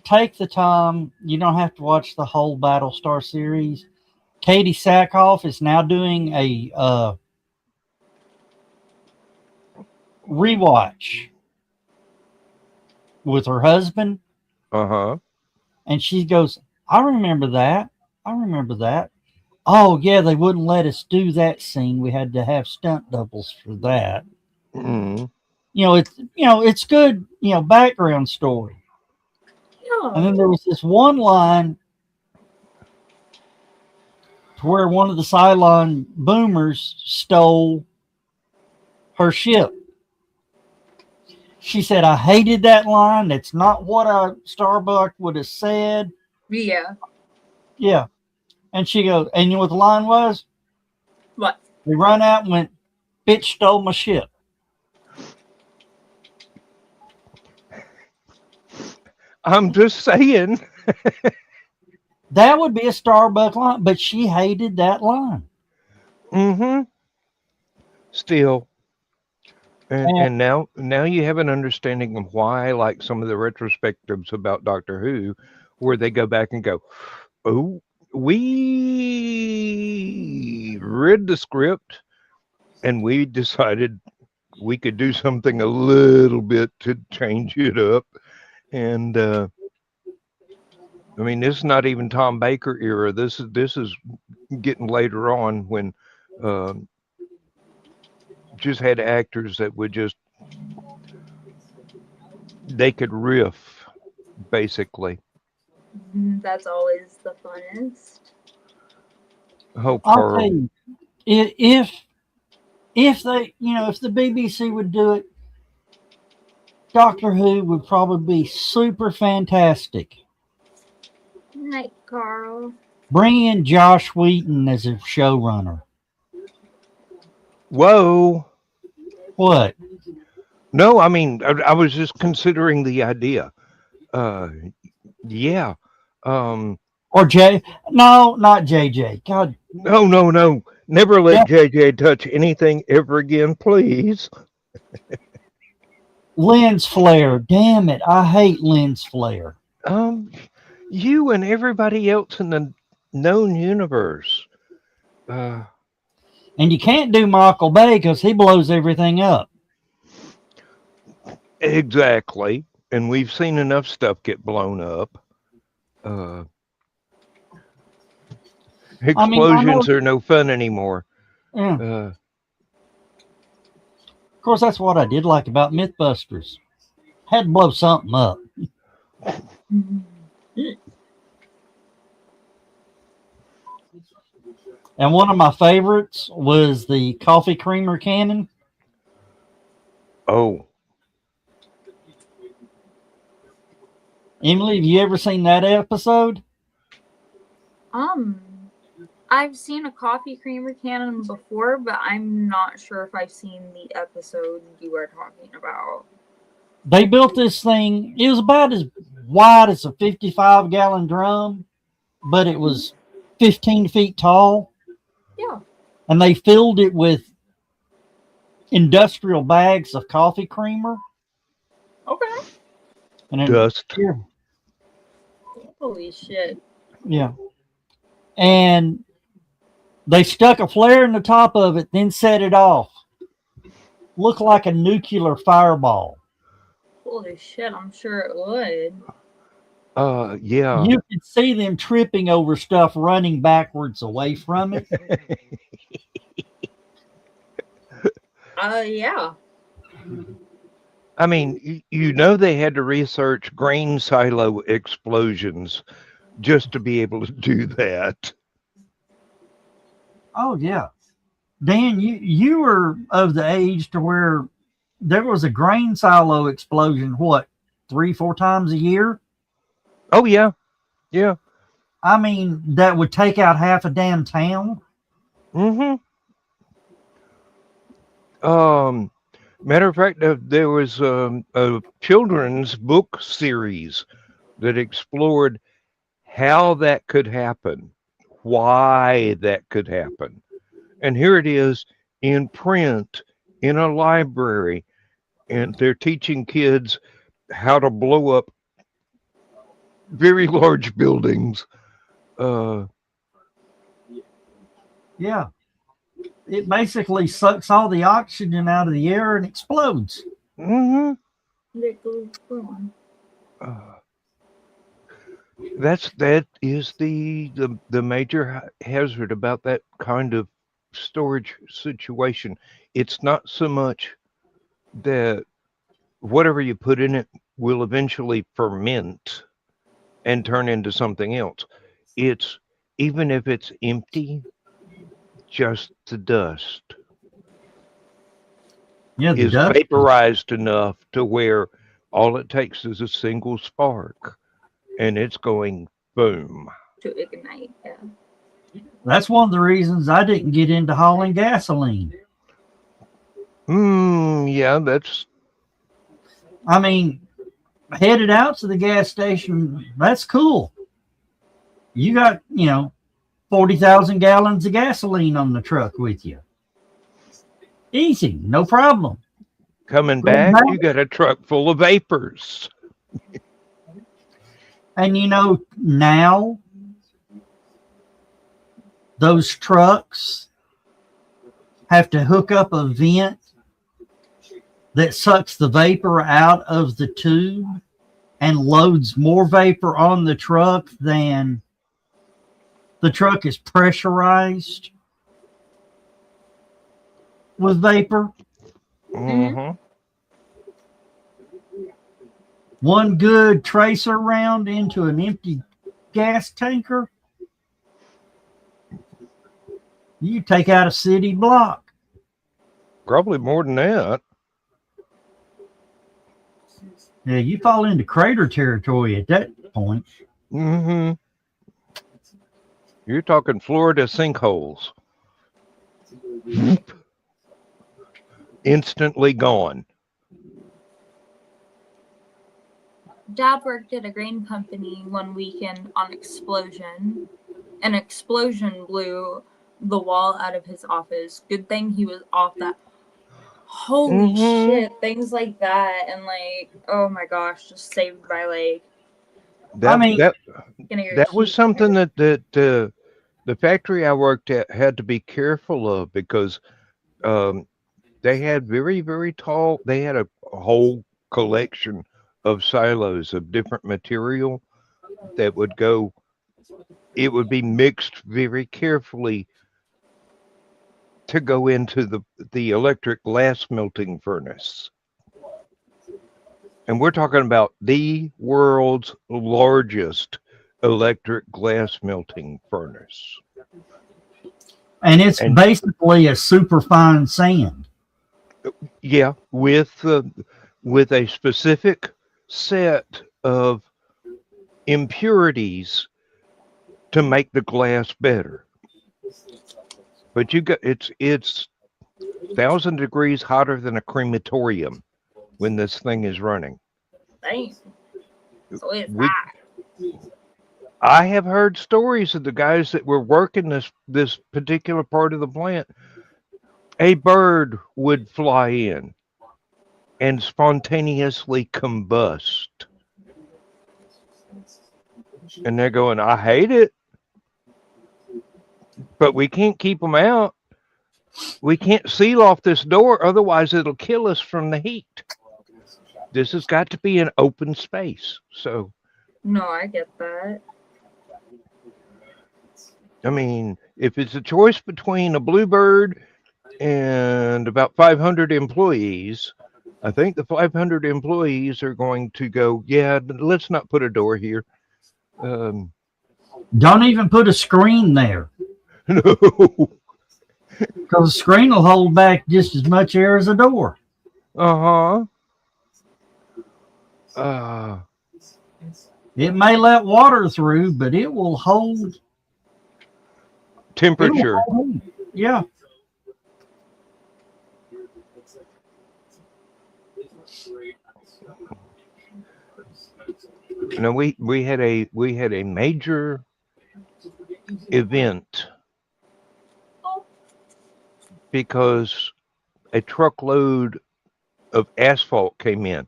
take the time. You don't have to watch the whole Battlestar series. Katie Sackhoff is now doing a rewatch with her husband, Uh-huh. and she goes, I remember that. Oh yeah, they wouldn't let us do that scene. We had to have stunt doubles for that. Mm. It's good, background story. And then there was this one line to where one of the Cylon boomers stole her ship. She said, I hated that line. That's not what a Starbuck would have said. Yeah. Yeah. And she goes, and you know what the line was? What? We run out and went, bitch stole my ship. I'm just saying. That would be a Starbuck line, but she hated that line. Mm-hmm. Still. And now you have an understanding of why I like some of the retrospectives about Doctor Who, where they go back and go, oh, we read the script and we decided we could do something a little bit to change it up. And I mean, this is not even Tom Baker era. This is getting later on when just had actors that would they could riff, basically. That's always the funnest. Oh, I'll Carl. tell you, if they, if the BBC would do it, Doctor Who would probably be super fantastic. Night, Carl. Bring in Josh Wheaton as a showrunner. Whoa. What? No, I mean, I was just considering the idea. Yeah. Or no, not JJ. God. No. Never let JJ touch anything ever again, please. Lens flare. Damn it. I hate lens flare. You and everybody else in the known universe. And you can't do Michael Bay because he blows everything up. Exactly. And we've seen enough stuff get blown up. I mean, I know. Explosions are no fun anymore. Yeah. Of course, that's what I did like about Mythbusters. Had to blow something up. And one of my favorites was the coffee creamer cannon. Oh, Emily, have you ever seen that episode? I've seen a coffee creamer cannon before, but I'm not sure if I've seen the episode you are talking about. They built this thing. It was about as wide as a 55-gallon drum, but it was 15 feet tall. Yeah. And they filled it with industrial bags of coffee creamer. Okay. And then, dust. Holy shit. Yeah. And they stuck a flare in the top of it, then set it off. Looked like a nuclear fireball. Holy shit, I'm sure it would. Yeah. You could see them tripping over stuff, running backwards away from it. Yeah. I mean, you know, they had to research grain silo explosions just to be able to do that. Oh, yeah. Dan, you were of the age to where there was a grain silo explosion, what, 3-4 times a year? Oh, yeah. Yeah. I mean, that would take out half a damn town. Mm-hmm. Matter of fact, there was a children's book series that explored how that could happen, why that could happen. And here it is in print, in a library, and they're teaching kids how to blow up very large buildings. Yeah. It basically sucks all the oxygen out of the air and explodes. Mm-hmm. Uh, That is the major hazard about that kind of storage situation. It's not so much that whatever you put in it will eventually ferment and turn into something else. It's even if it's empty, just the dust Yeah, the is dust. vaporized enough to where all it takes is a single spark and it's going boom. to ignite, yeah. That's one of the reasons I didn't get into hauling gasoline. Yeah, that's I mean, headed out to the gas station, that's cool. You got, 40,000 gallons of gasoline on the truck with you. Easy, no problem. coming Going back. back. You got a truck full of vapors. And now those trucks have to hook up a vent that sucks the vapor out of the tube and loads more vapor on the truck than the truck is pressurized with vapor. Mm-hmm. One good tracer round into an empty gas tanker, you take out a city block. Probably more than that. Yeah, you fall into crater territory at that point. Mm-hmm. You're talking Florida sinkholes. Instantly gone. Dad worked at a grain company one weekend on explosion. An explosion blew the wall out of his office. Good thing he was off that. Holy shit, things like that, and oh my gosh, just saved my leg. That was something that the factory I worked at had to be careful of because they had very, very tall. They had a whole collection of silos of different material that would go it would be mixed very carefully to go into the electric glass melting furnace. And we're talking about the world's largest electric glass melting furnace. And it's And basically a super fine sand. yeah, with a specific set of impurities to make the glass better. But you got it's 1,000 degrees hotter than a crematorium when this thing is running. Damn. So it's We, hot. I have heard stories of the guys that were working this particular part of the plant. A bird would fly in and spontaneously combust. And they're going, I hate it, but we can't keep them out. We can't seal off this door, otherwise it'll kill us from the heat. This has got to be an open space. So, No, I get that. I mean, if it's a choice between a bluebird and about 500 employees, I think the 500 employees are going to go, yeah, let's not put a door here. Don't even put a screen there, No. because the screen will hold back just as much air as a door. Uh-huh. It may let water through, but it will hold Temperature. Yeah. No, we had a major event because a truckload of asphalt came in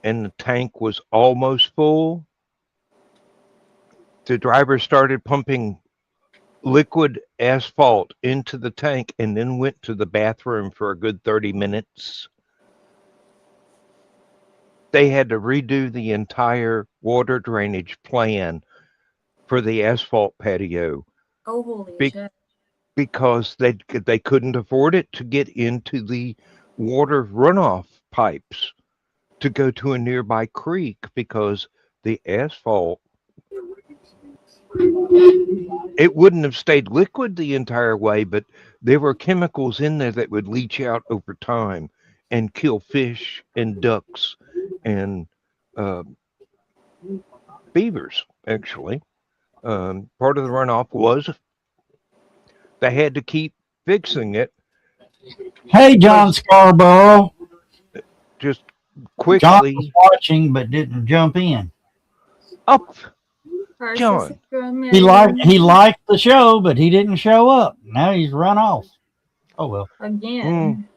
and the tank was almost full. The driver started pumping liquid asphalt into the tank and then went to the bathroom for a good 30 minutes. They had to redo the entire water drainage plan for the asphalt patio. Oh, holy shit. Because they couldn't afford it to get into the water runoff pipes to go to a nearby creek because the asphalt, it wouldn't have stayed liquid the entire way, but there were chemicals in there that would leach out over time and kill fish and ducks and beavers, actually. Part of the runoff was they had to keep fixing it. Hey, John Scarborough. Just John quickly. was watching but didn't jump in. Up, John. He liked the show, but he didn't show up. Now he's run off. Oh well. Again.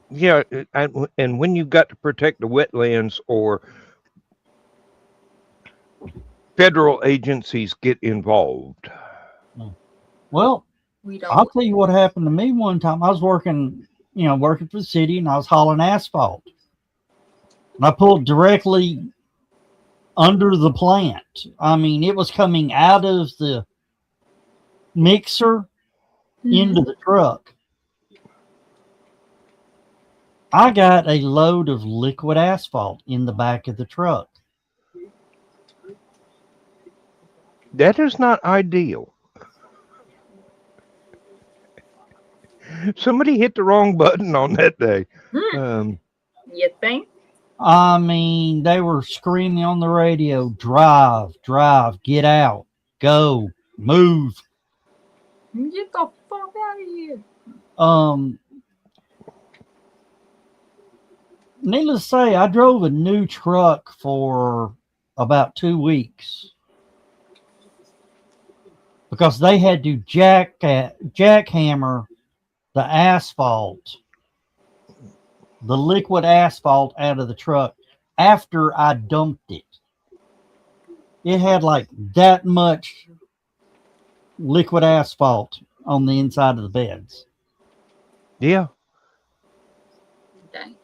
Yeah, and when you've got to protect the wetlands or federal agencies get involved. Well, I'll tell you what happened to me one time. I was working for the city, and I was hauling asphalt. And I pulled directly under the plant. I mean, it was coming out of the mixer into the truck. I got a load of liquid asphalt in the back of the truck. That is not ideal. Somebody hit the wrong button on that day. You think? I mean, they were screaming on the radio, drive, get out, go, move. Get the fuck out of here. Needless to say, I drove a new truck for about 2 weeks because they had to jackhammer the asphalt, the liquid asphalt out of the truck after I dumped it. It had like that much liquid asphalt on the inside of the beds. Yeah. Dang.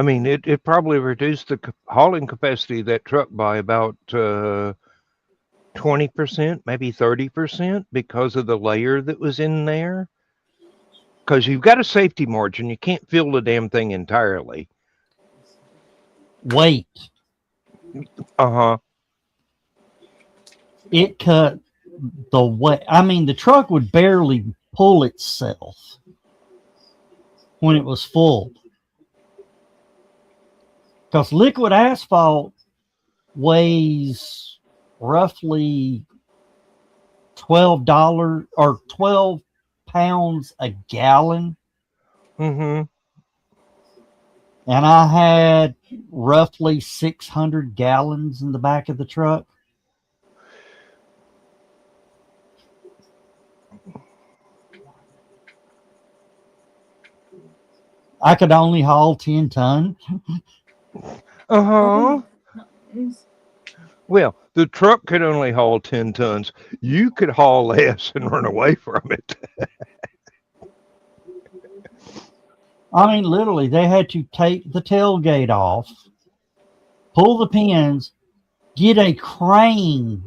I mean, it probably reduced the hauling capacity of that truck by about 20%, maybe 30% because of the layer that was in there. Because you've got a safety margin. You can't fill the damn thing entirely. Weight. Uh-huh. It cut the weight. I mean, the truck would barely pull itself when it was full. Because liquid asphalt weighs roughly $12 or 12 pounds a gallon. Mm-hmm. And I had roughly 600 gallons in the back of the truck. I could only haul 10 ton. Uh-huh. Well, the truck could only haul 10 tons. You could haul less and run away from it. I mean, literally, they had to take the tailgate off, pull the pins, get a crane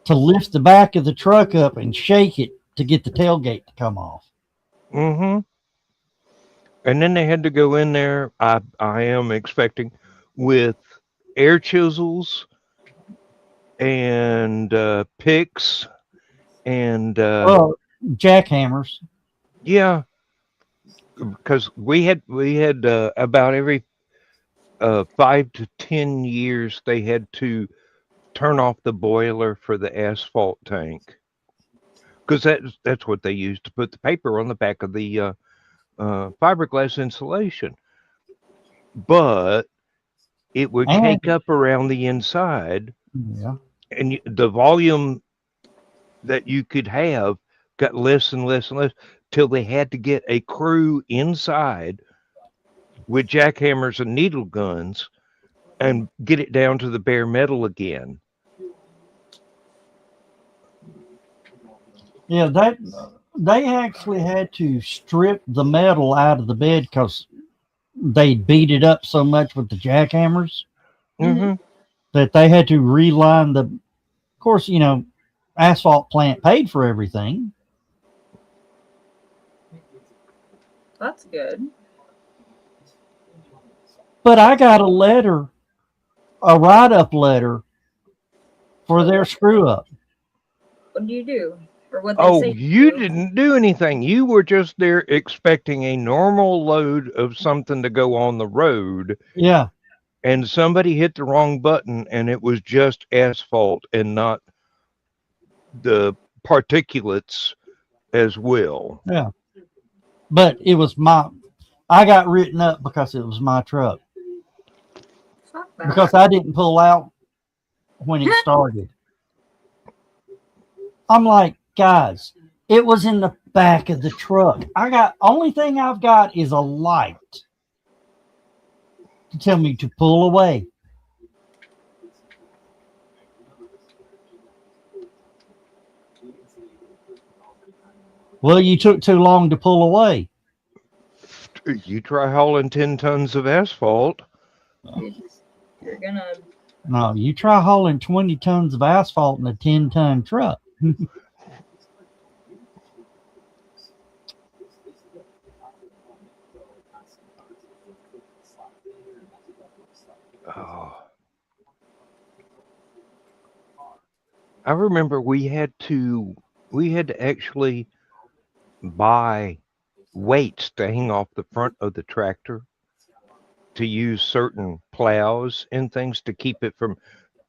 to lift the back of the truck up and shake it to get the tailgate to come off. Mm-hmm. And then they had to go in there, I am expecting, with air chisels and picks and Jackhammers. yeah, because we had about every 5 to 10 years they had to turn off the boiler for the asphalt tank because that's what they used to put the paper on the back of the fiberglass insulation, but it would cake up around the inside. Yeah. And the volume that you could have got less and less and less till they had to get a crew inside with jackhammers and needle guns and get it down to the bare metal again. Yeah, that they actually had to strip the metal out of the bed because they beat it up so much with the jackhammers that they had to reline the. Of course, you know, asphalt plant paid for everything. That's good. But I got a letter, a write-up letter for their screw up. What do you do? Or what they Oh, say you do? didn't do anything. You were just there expecting a normal load of something to go on the road. Yeah. And somebody hit the wrong button and it was just asphalt and not the particulates as well. Yeah. But it was I got written up because it was my truck. Fuck that. Because I didn't pull out when it started. I'm like, guys, it was in the back of the truck. Only thing I've got is a light to tell me to pull away. Well, you took too long to pull away. You try hauling 10 tons of asphalt. You're gonna. No, you try hauling 20 tons of asphalt in a 10-ton truck. Oh. I remember we had to actually buy weights to hang off the front of the tractor to use certain plows and things to keep it from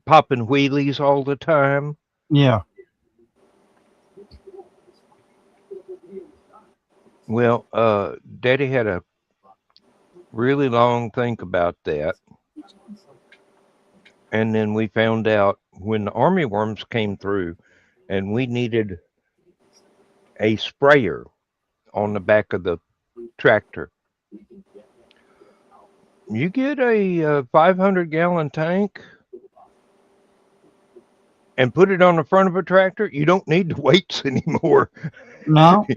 popping wheelies all the time. Yeah. Well, Daddy had a really long think about that. And then we found out when the army worms came through and we needed a sprayer on the back of the tractor. You get a 500-gallon tank and put it on the front of a tractor, you don't need the weights anymore. No.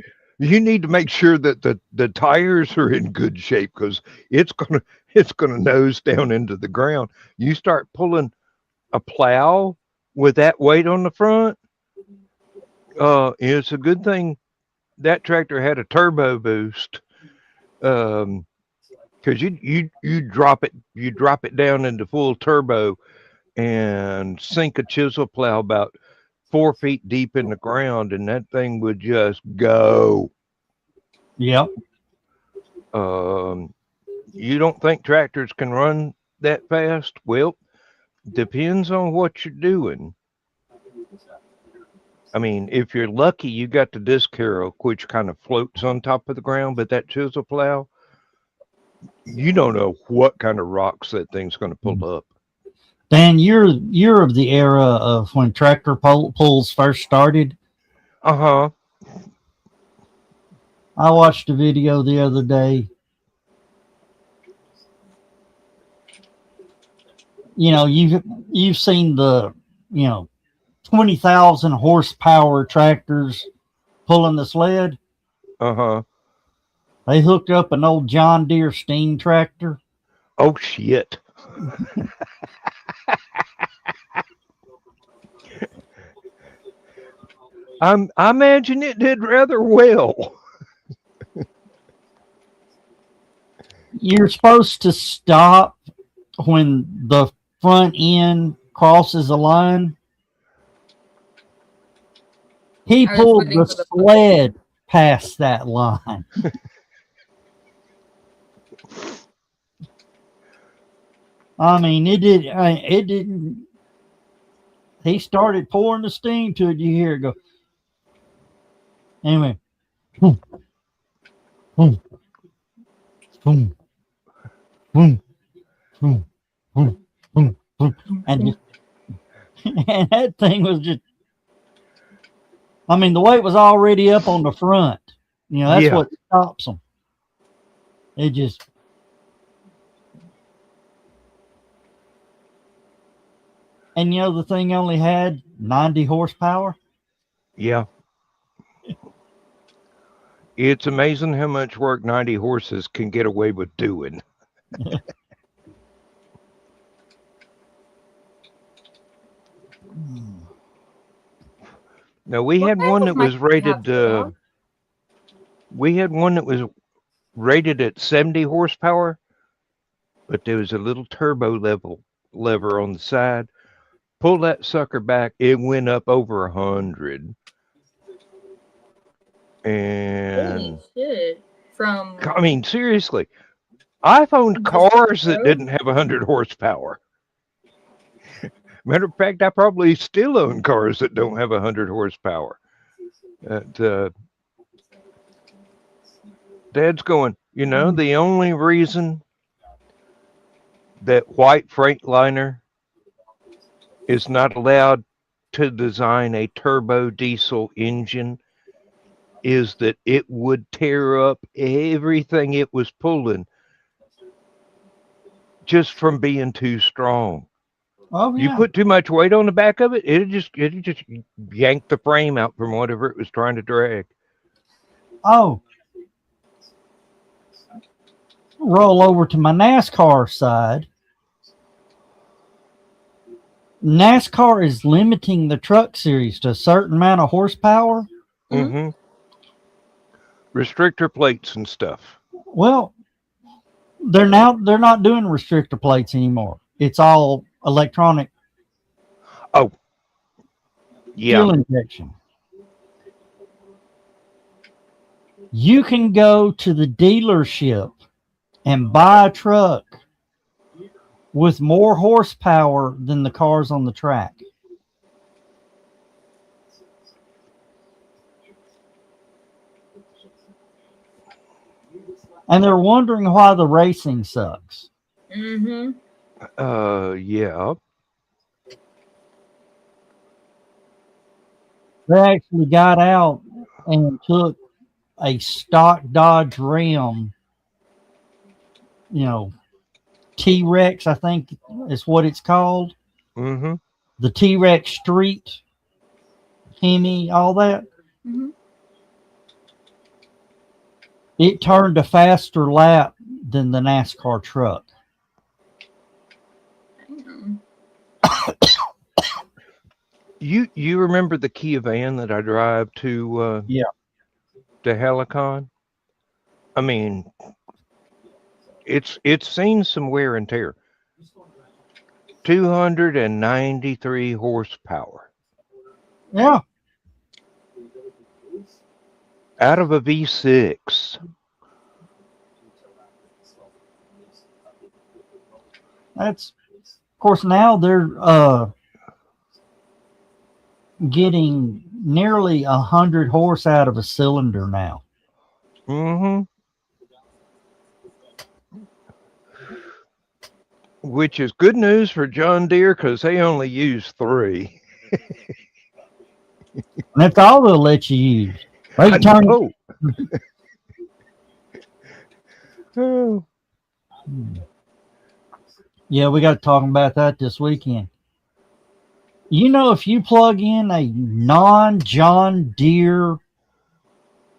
you need to make sure that the tires are in good shape because it's gonna nose down into the ground. You start pulling a plow with that weight on the front. It's a good thing that tractor had a turbo boost. Because you drop it down into full turbo and sink a chisel plow about 4 feet deep in the ground, and that thing would just go. Yep. You don't think tractors can run that fast? Well, depends on what you're doing. I mean, if you're lucky, you got the disc harrow, which kind of floats on top of the ground, but that chisel plow, you don't know what kind of rocks that thing's going to pull up. Dan, you're of the era of when tractor pulls first started. Uh-huh. I watched a video the other day. You know, you've seen the 20,000 horsepower tractors pulling the sled. Uh-huh. They hooked up an old John Deere steam tractor. Oh, shit. I imagine it did rather well. You're supposed to stop when the front end crosses a line. He I was pulled waiting the for the- sled past that line. I mean, it didn't. He started pouring the steam to it. You hear it go. Anyway. Boom. Boom. Boom. Boom. Boom. Boom. Boom. Boom. And that thing was just. I mean, the weight was already up on the front. You know, that's what stops them. It just. And you know, the thing only had 90 horsepower. Yeah. It's amazing how much work 90 horses can get away with doing. Now we had one that was rated. We had one that was rated at 70 horsepower, but there was a little turbo lever on the side. Pull that sucker back, it went up over 100. And Holy shit. From I mean, seriously, I've owned cars that didn't have 100 horsepower. Matter of fact, I probably still own cars that don't have 100 horsepower. Dad's going, the only reason that white Freightliner is not allowed to design a turbo diesel engine is that it would tear up everything it was pulling just from being too strong. Oh, yeah. You put too much weight on the back of it, it'd just yank the frame out from whatever it was trying to drag. Oh. Roll over to my NASCAR side. NASCAR is limiting the truck series to a certain amount of horsepower. Mm-hmm. Restrictor plates and stuff. Well, they're not doing restrictor plates anymore. It's all electronic. Oh, yeah. Fuel injection. You can go to the dealership and buy a truck with more horsepower than the cars on the track. And they're wondering why the racing sucks. Mm-hmm. Yeah. They actually got out and took a stock Dodge Ram, T-Rex, I think is what it's called. Mm-hmm. The T-Rex Street, Hemi, all that. Mm-hmm. It turned a faster lap than the NASCAR truck. Damn. You remember the Kia van that I drive to Yeah. to Helicon? I mean, it's seen some wear and tear. 293 horsepower Yeah. out of a V6. That's, of course, now they're getting nearly 100 horse out of a cylinder now. Mm-hmm. Which is good news for John Deere because they only use 3. And that's all they'll let you use. They I can turn it. know. Oh. Yeah, we got to talk about that this weekend. You know, if you plug in a non-John Deere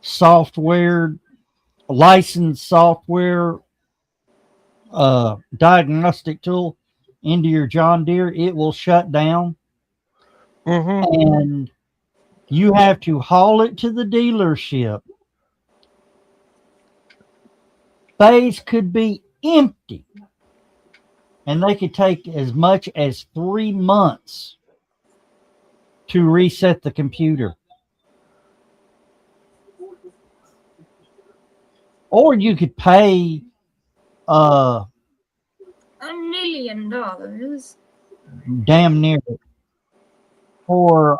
software, licensed software diagnostic tool into your John Deere, it will shut down. Mm-hmm. And you have to haul it to the dealership. Bays could be empty. And they could take as much as 3 months to reset the computer. Or you could pay $1 million. damn near for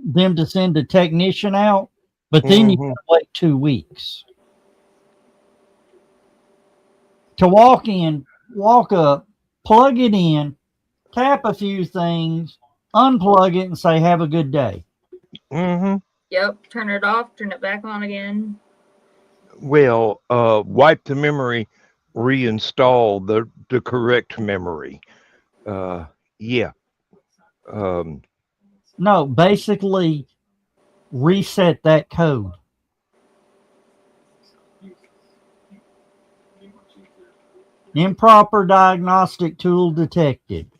them to send a technician out, but then you gotta wait 2 weeks. To walk up, plug it in, tap a few things, unplug it, and say, have a good day. Mm-hmm. Yep. Turn it off. Turn it back on again. Well, wipe the memory, reinstall the correct memory. Yeah. No, basically reset that code. Improper diagnostic tool detected.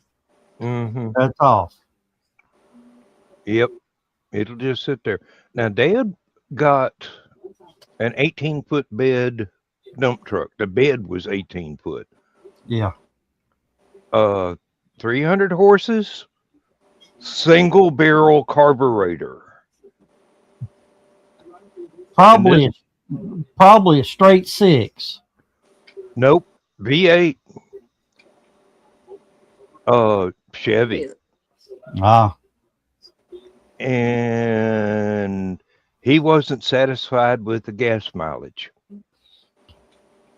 Mm-hmm. That's off. Yep. It'll just sit there. Now, Dad got an 18-foot bed dump truck. The bed was 18 foot. Yeah. 300 horses, single barrel carburetor. Probably a straight 6. Nope. V8. Chevy. Ah. And he wasn't satisfied with the gas mileage.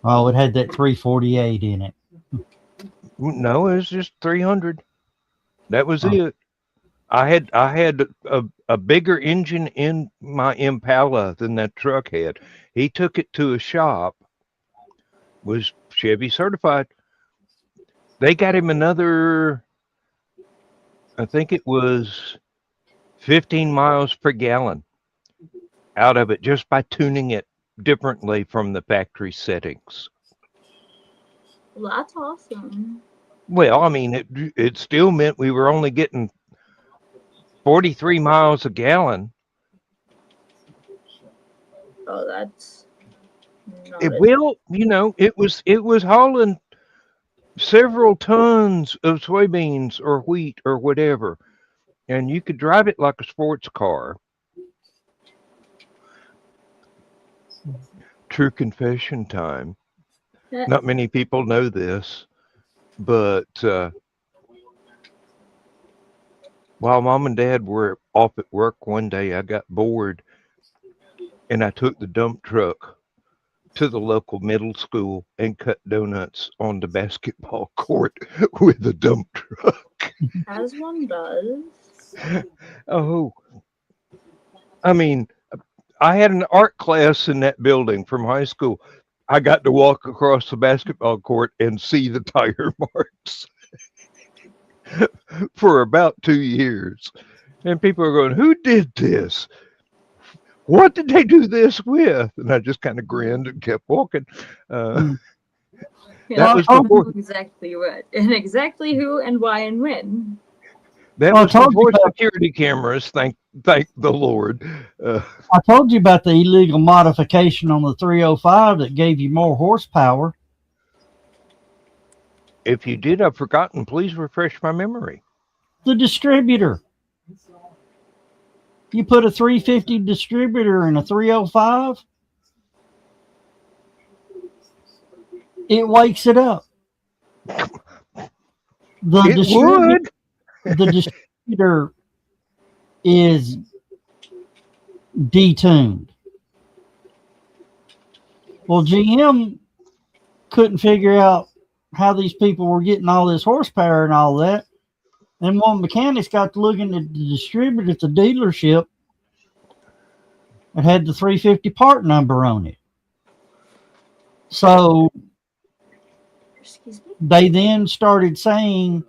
Oh, it had that 348 in it. No, it was just 300. That was it. I had a bigger engine in my Impala than that truck had. He took it to a shop, was Chevy certified. They got him another, I think it was 15 miles per gallon out of it just by tuning it differently from the factory settings. Well, that's awesome. Well, I mean, it still meant we were only getting 43 miles a gallon. Oh, that's not It will, it was hauling several tons of soybeans or wheat or whatever, and you could drive it like a sports car. True confession time. Not many people know this, but while Mom and Dad were off at work one day, I got bored and I took the dump truck to the local middle school and cut donuts on the basketball court with the dump truck. As one does. Oh, I mean, I had an art class in that building from high school. I got to walk across the basketball court and see the tire marks for about 2 years. And people are going, who did this? what did they do this with? And I just kind of grinned and kept walking. Mm. Yeah, That Well, was I told before. exactly what and exactly who and why and when. That Well, I was told you before about security cameras. Thank the Lord. I told you about the illegal modification on the 305 that gave you more horsepower. If you did, I've forgotten. Please refresh my memory. The distributor. You put a 350 distributor in a 305, it wakes it up. The It would. distributor is detuned. Well, GM couldn't figure out how these people were getting all this horsepower and all that. And one mechanics got to looking at the distributor at the dealership. It had the 350 part number on it. So Excuse me. they then started saying,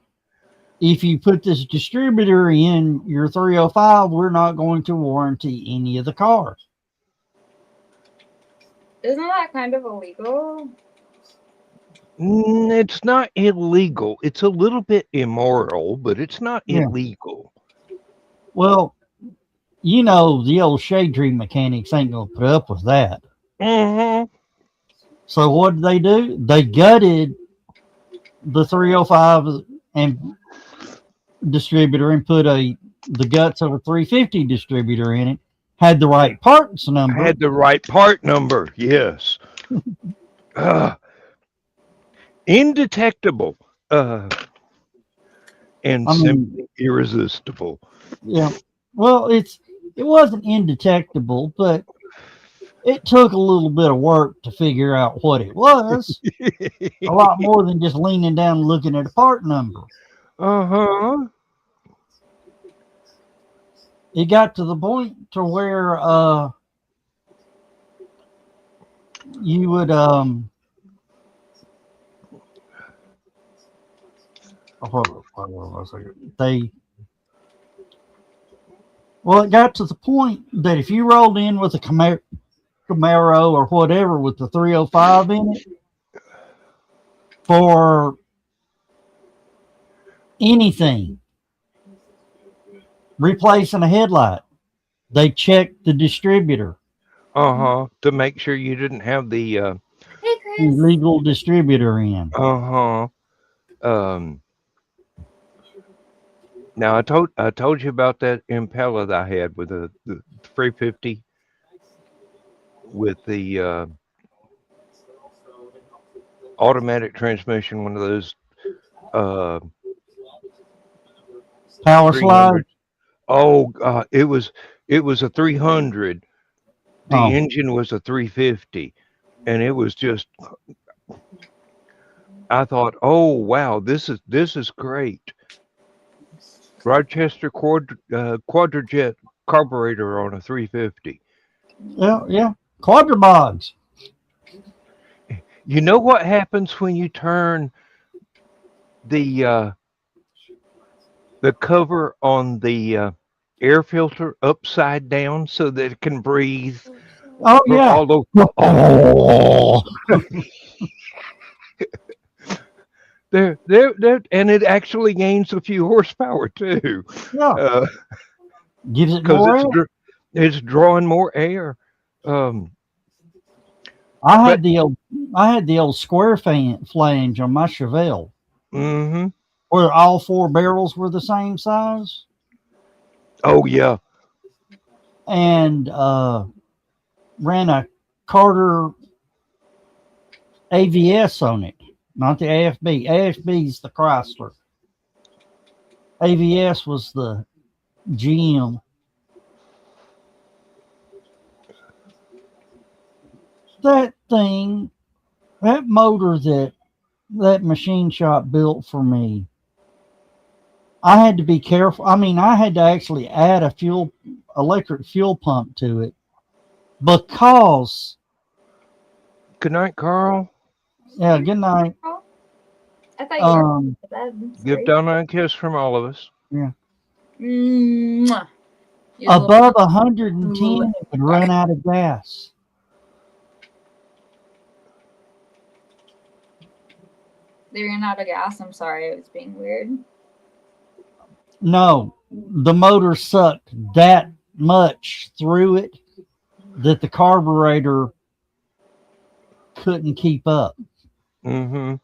if you put this distributor in your 305, we're not going to warranty any of the cars. Isn't that kind of illegal? It's not illegal. It's a little bit immoral, but it's not Yeah. illegal. Well, you know, the old shade tree mechanics ain't going to put up with that. Mm-hmm. So what did they do? They gutted the 305 and distributor and put the guts of a 350 distributor in it. Had the right parts number. I had the right part number. Yes. Indetectable. And I mean, simply irresistible. yeah. Well, it wasn't indetectable, but it took a little bit of work to figure out what it was. A lot more than just leaning down and looking at a part number. Uh-huh. It got to the point to where you would it got to the point that if you rolled in with a Camaro or whatever with the 305 in it for anything, replacing a headlight, they checked the distributor. Uh-huh. To make sure you didn't have the Hey, Chris. Illegal distributor in. uh-huh. Now I told you about that Impala that I had with the 350 with the automatic transmission, one of those Power slide. 300. Oh God, it was a 300. The Oh. engine was a 350, and it was just. I thought, oh wow, this is great. Rochester quadrajet carburetor on a 350. Yeah. Quadribogs. You know what happens when you turn the cover on the air filter upside down so that it can breathe? Oh yeah. All there, and it actually gains a few horsepower too. Yeah. Gives it Because more. it's drawing more air. I had the old square flange on my Chevelle, Mm-hmm. where all four barrels were the same size, Oh yeah. and ran a Carter AVS on it, not the AFB. AFB's the Chrysler. AVS was the GM. That thing, that motor that machine shop built for me, I had to be careful. I mean, I had to actually add a electric fuel pump to it because. Good night, Carl. Yeah, good night. I thought you were Give Donna a kiss from all of us. Yeah. Mwah. Above 110, it would run out of gas. They ran out of gas. I'm sorry, it was being weird. No, the motor sucked that much through it that the carburetor couldn't keep up. Mm-hmm.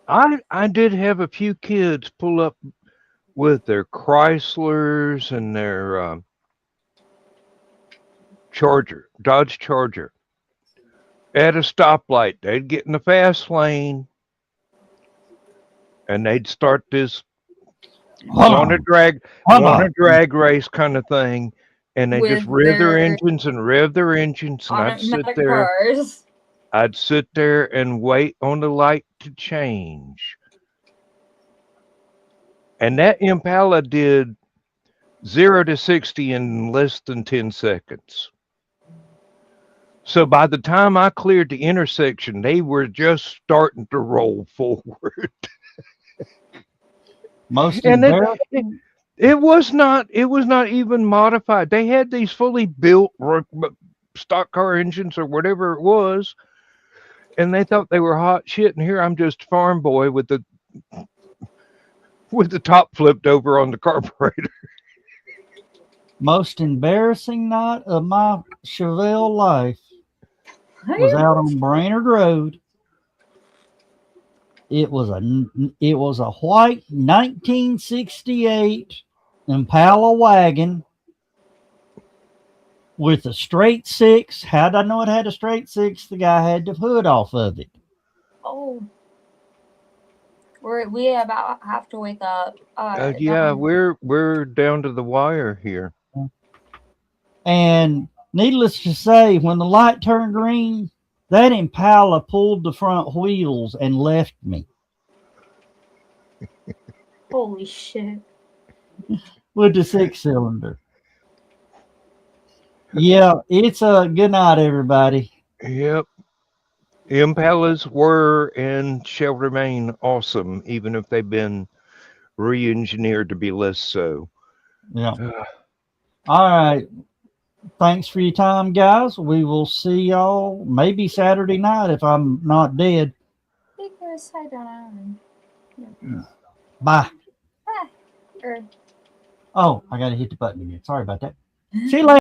I did have a few kids pull up with their Chryslers and their Dodge Charger. At a stoplight, they'd get in the fast lane and they'd start this want a drag race kind of thing, and they just rev their engines, and I'd sit there. Cars. I'd sit there and wait on the light to change. And that Impala did 0 to 60 in less than 10 seconds. So by the time I cleared the intersection, they were just starting to roll forward. Most and embarrassing. It was not even modified. They had these fully built stock car engines or whatever it was, and they thought they were hot shit. And here I'm just farm boy with the top flipped over on the carburetor. Most embarrassing night of my Chevelle life was out on Brainerd Road. It was a white 1968 Impala wagon with a straight six. How did I know it had a straight six? The guy had the hood off of it. Oh, we about have to wake up. Yeah, we're down to the wire here. And needless to say, when the light turned green, that Impala pulled the front wheels and left me. Holy shit. With the 6-cylinder. Yeah, it's a good night, everybody. Yep. Impalas were and shall remain awesome, even if they've been re-engineered to be less so. Yeah. All right. Thanks for your time, guys. We will see y'all maybe Saturday night if I'm not dead. Because I don't know. Bye. Bye. Oh, I got to hit the button again. Sorry about that. See you later.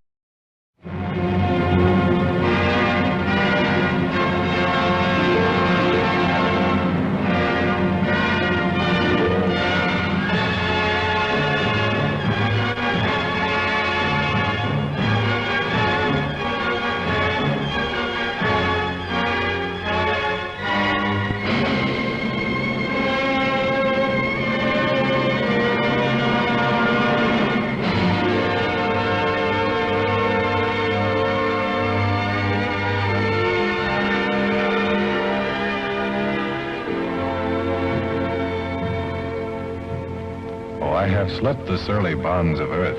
I have slept the surly bonds of earth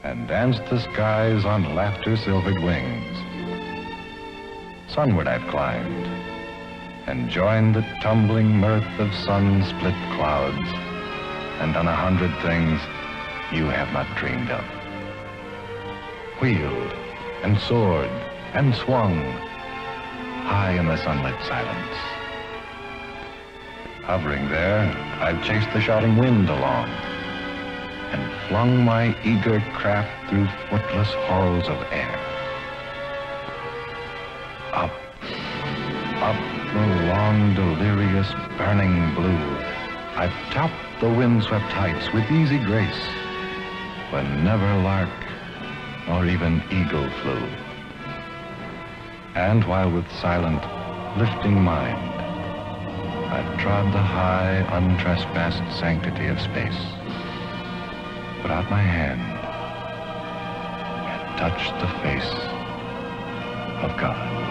and danced the skies on laughter-silvered wings. Sunward I've climbed and joined the tumbling mirth of sun-split clouds and done 100 things you have not dreamed of. Wheeled and soared and swung high in the sunlit silence. Hovering there, I've chased the shouting wind along and flung my eager craft through footless halls of air. Up, up the long, delirious, burning blue, I've topped the windswept heights with easy grace, when never lark nor even eagle flew. And while with silent, lifting mind, I've trod the high, untrespassed sanctity of space, put out my hand and touched the face of God.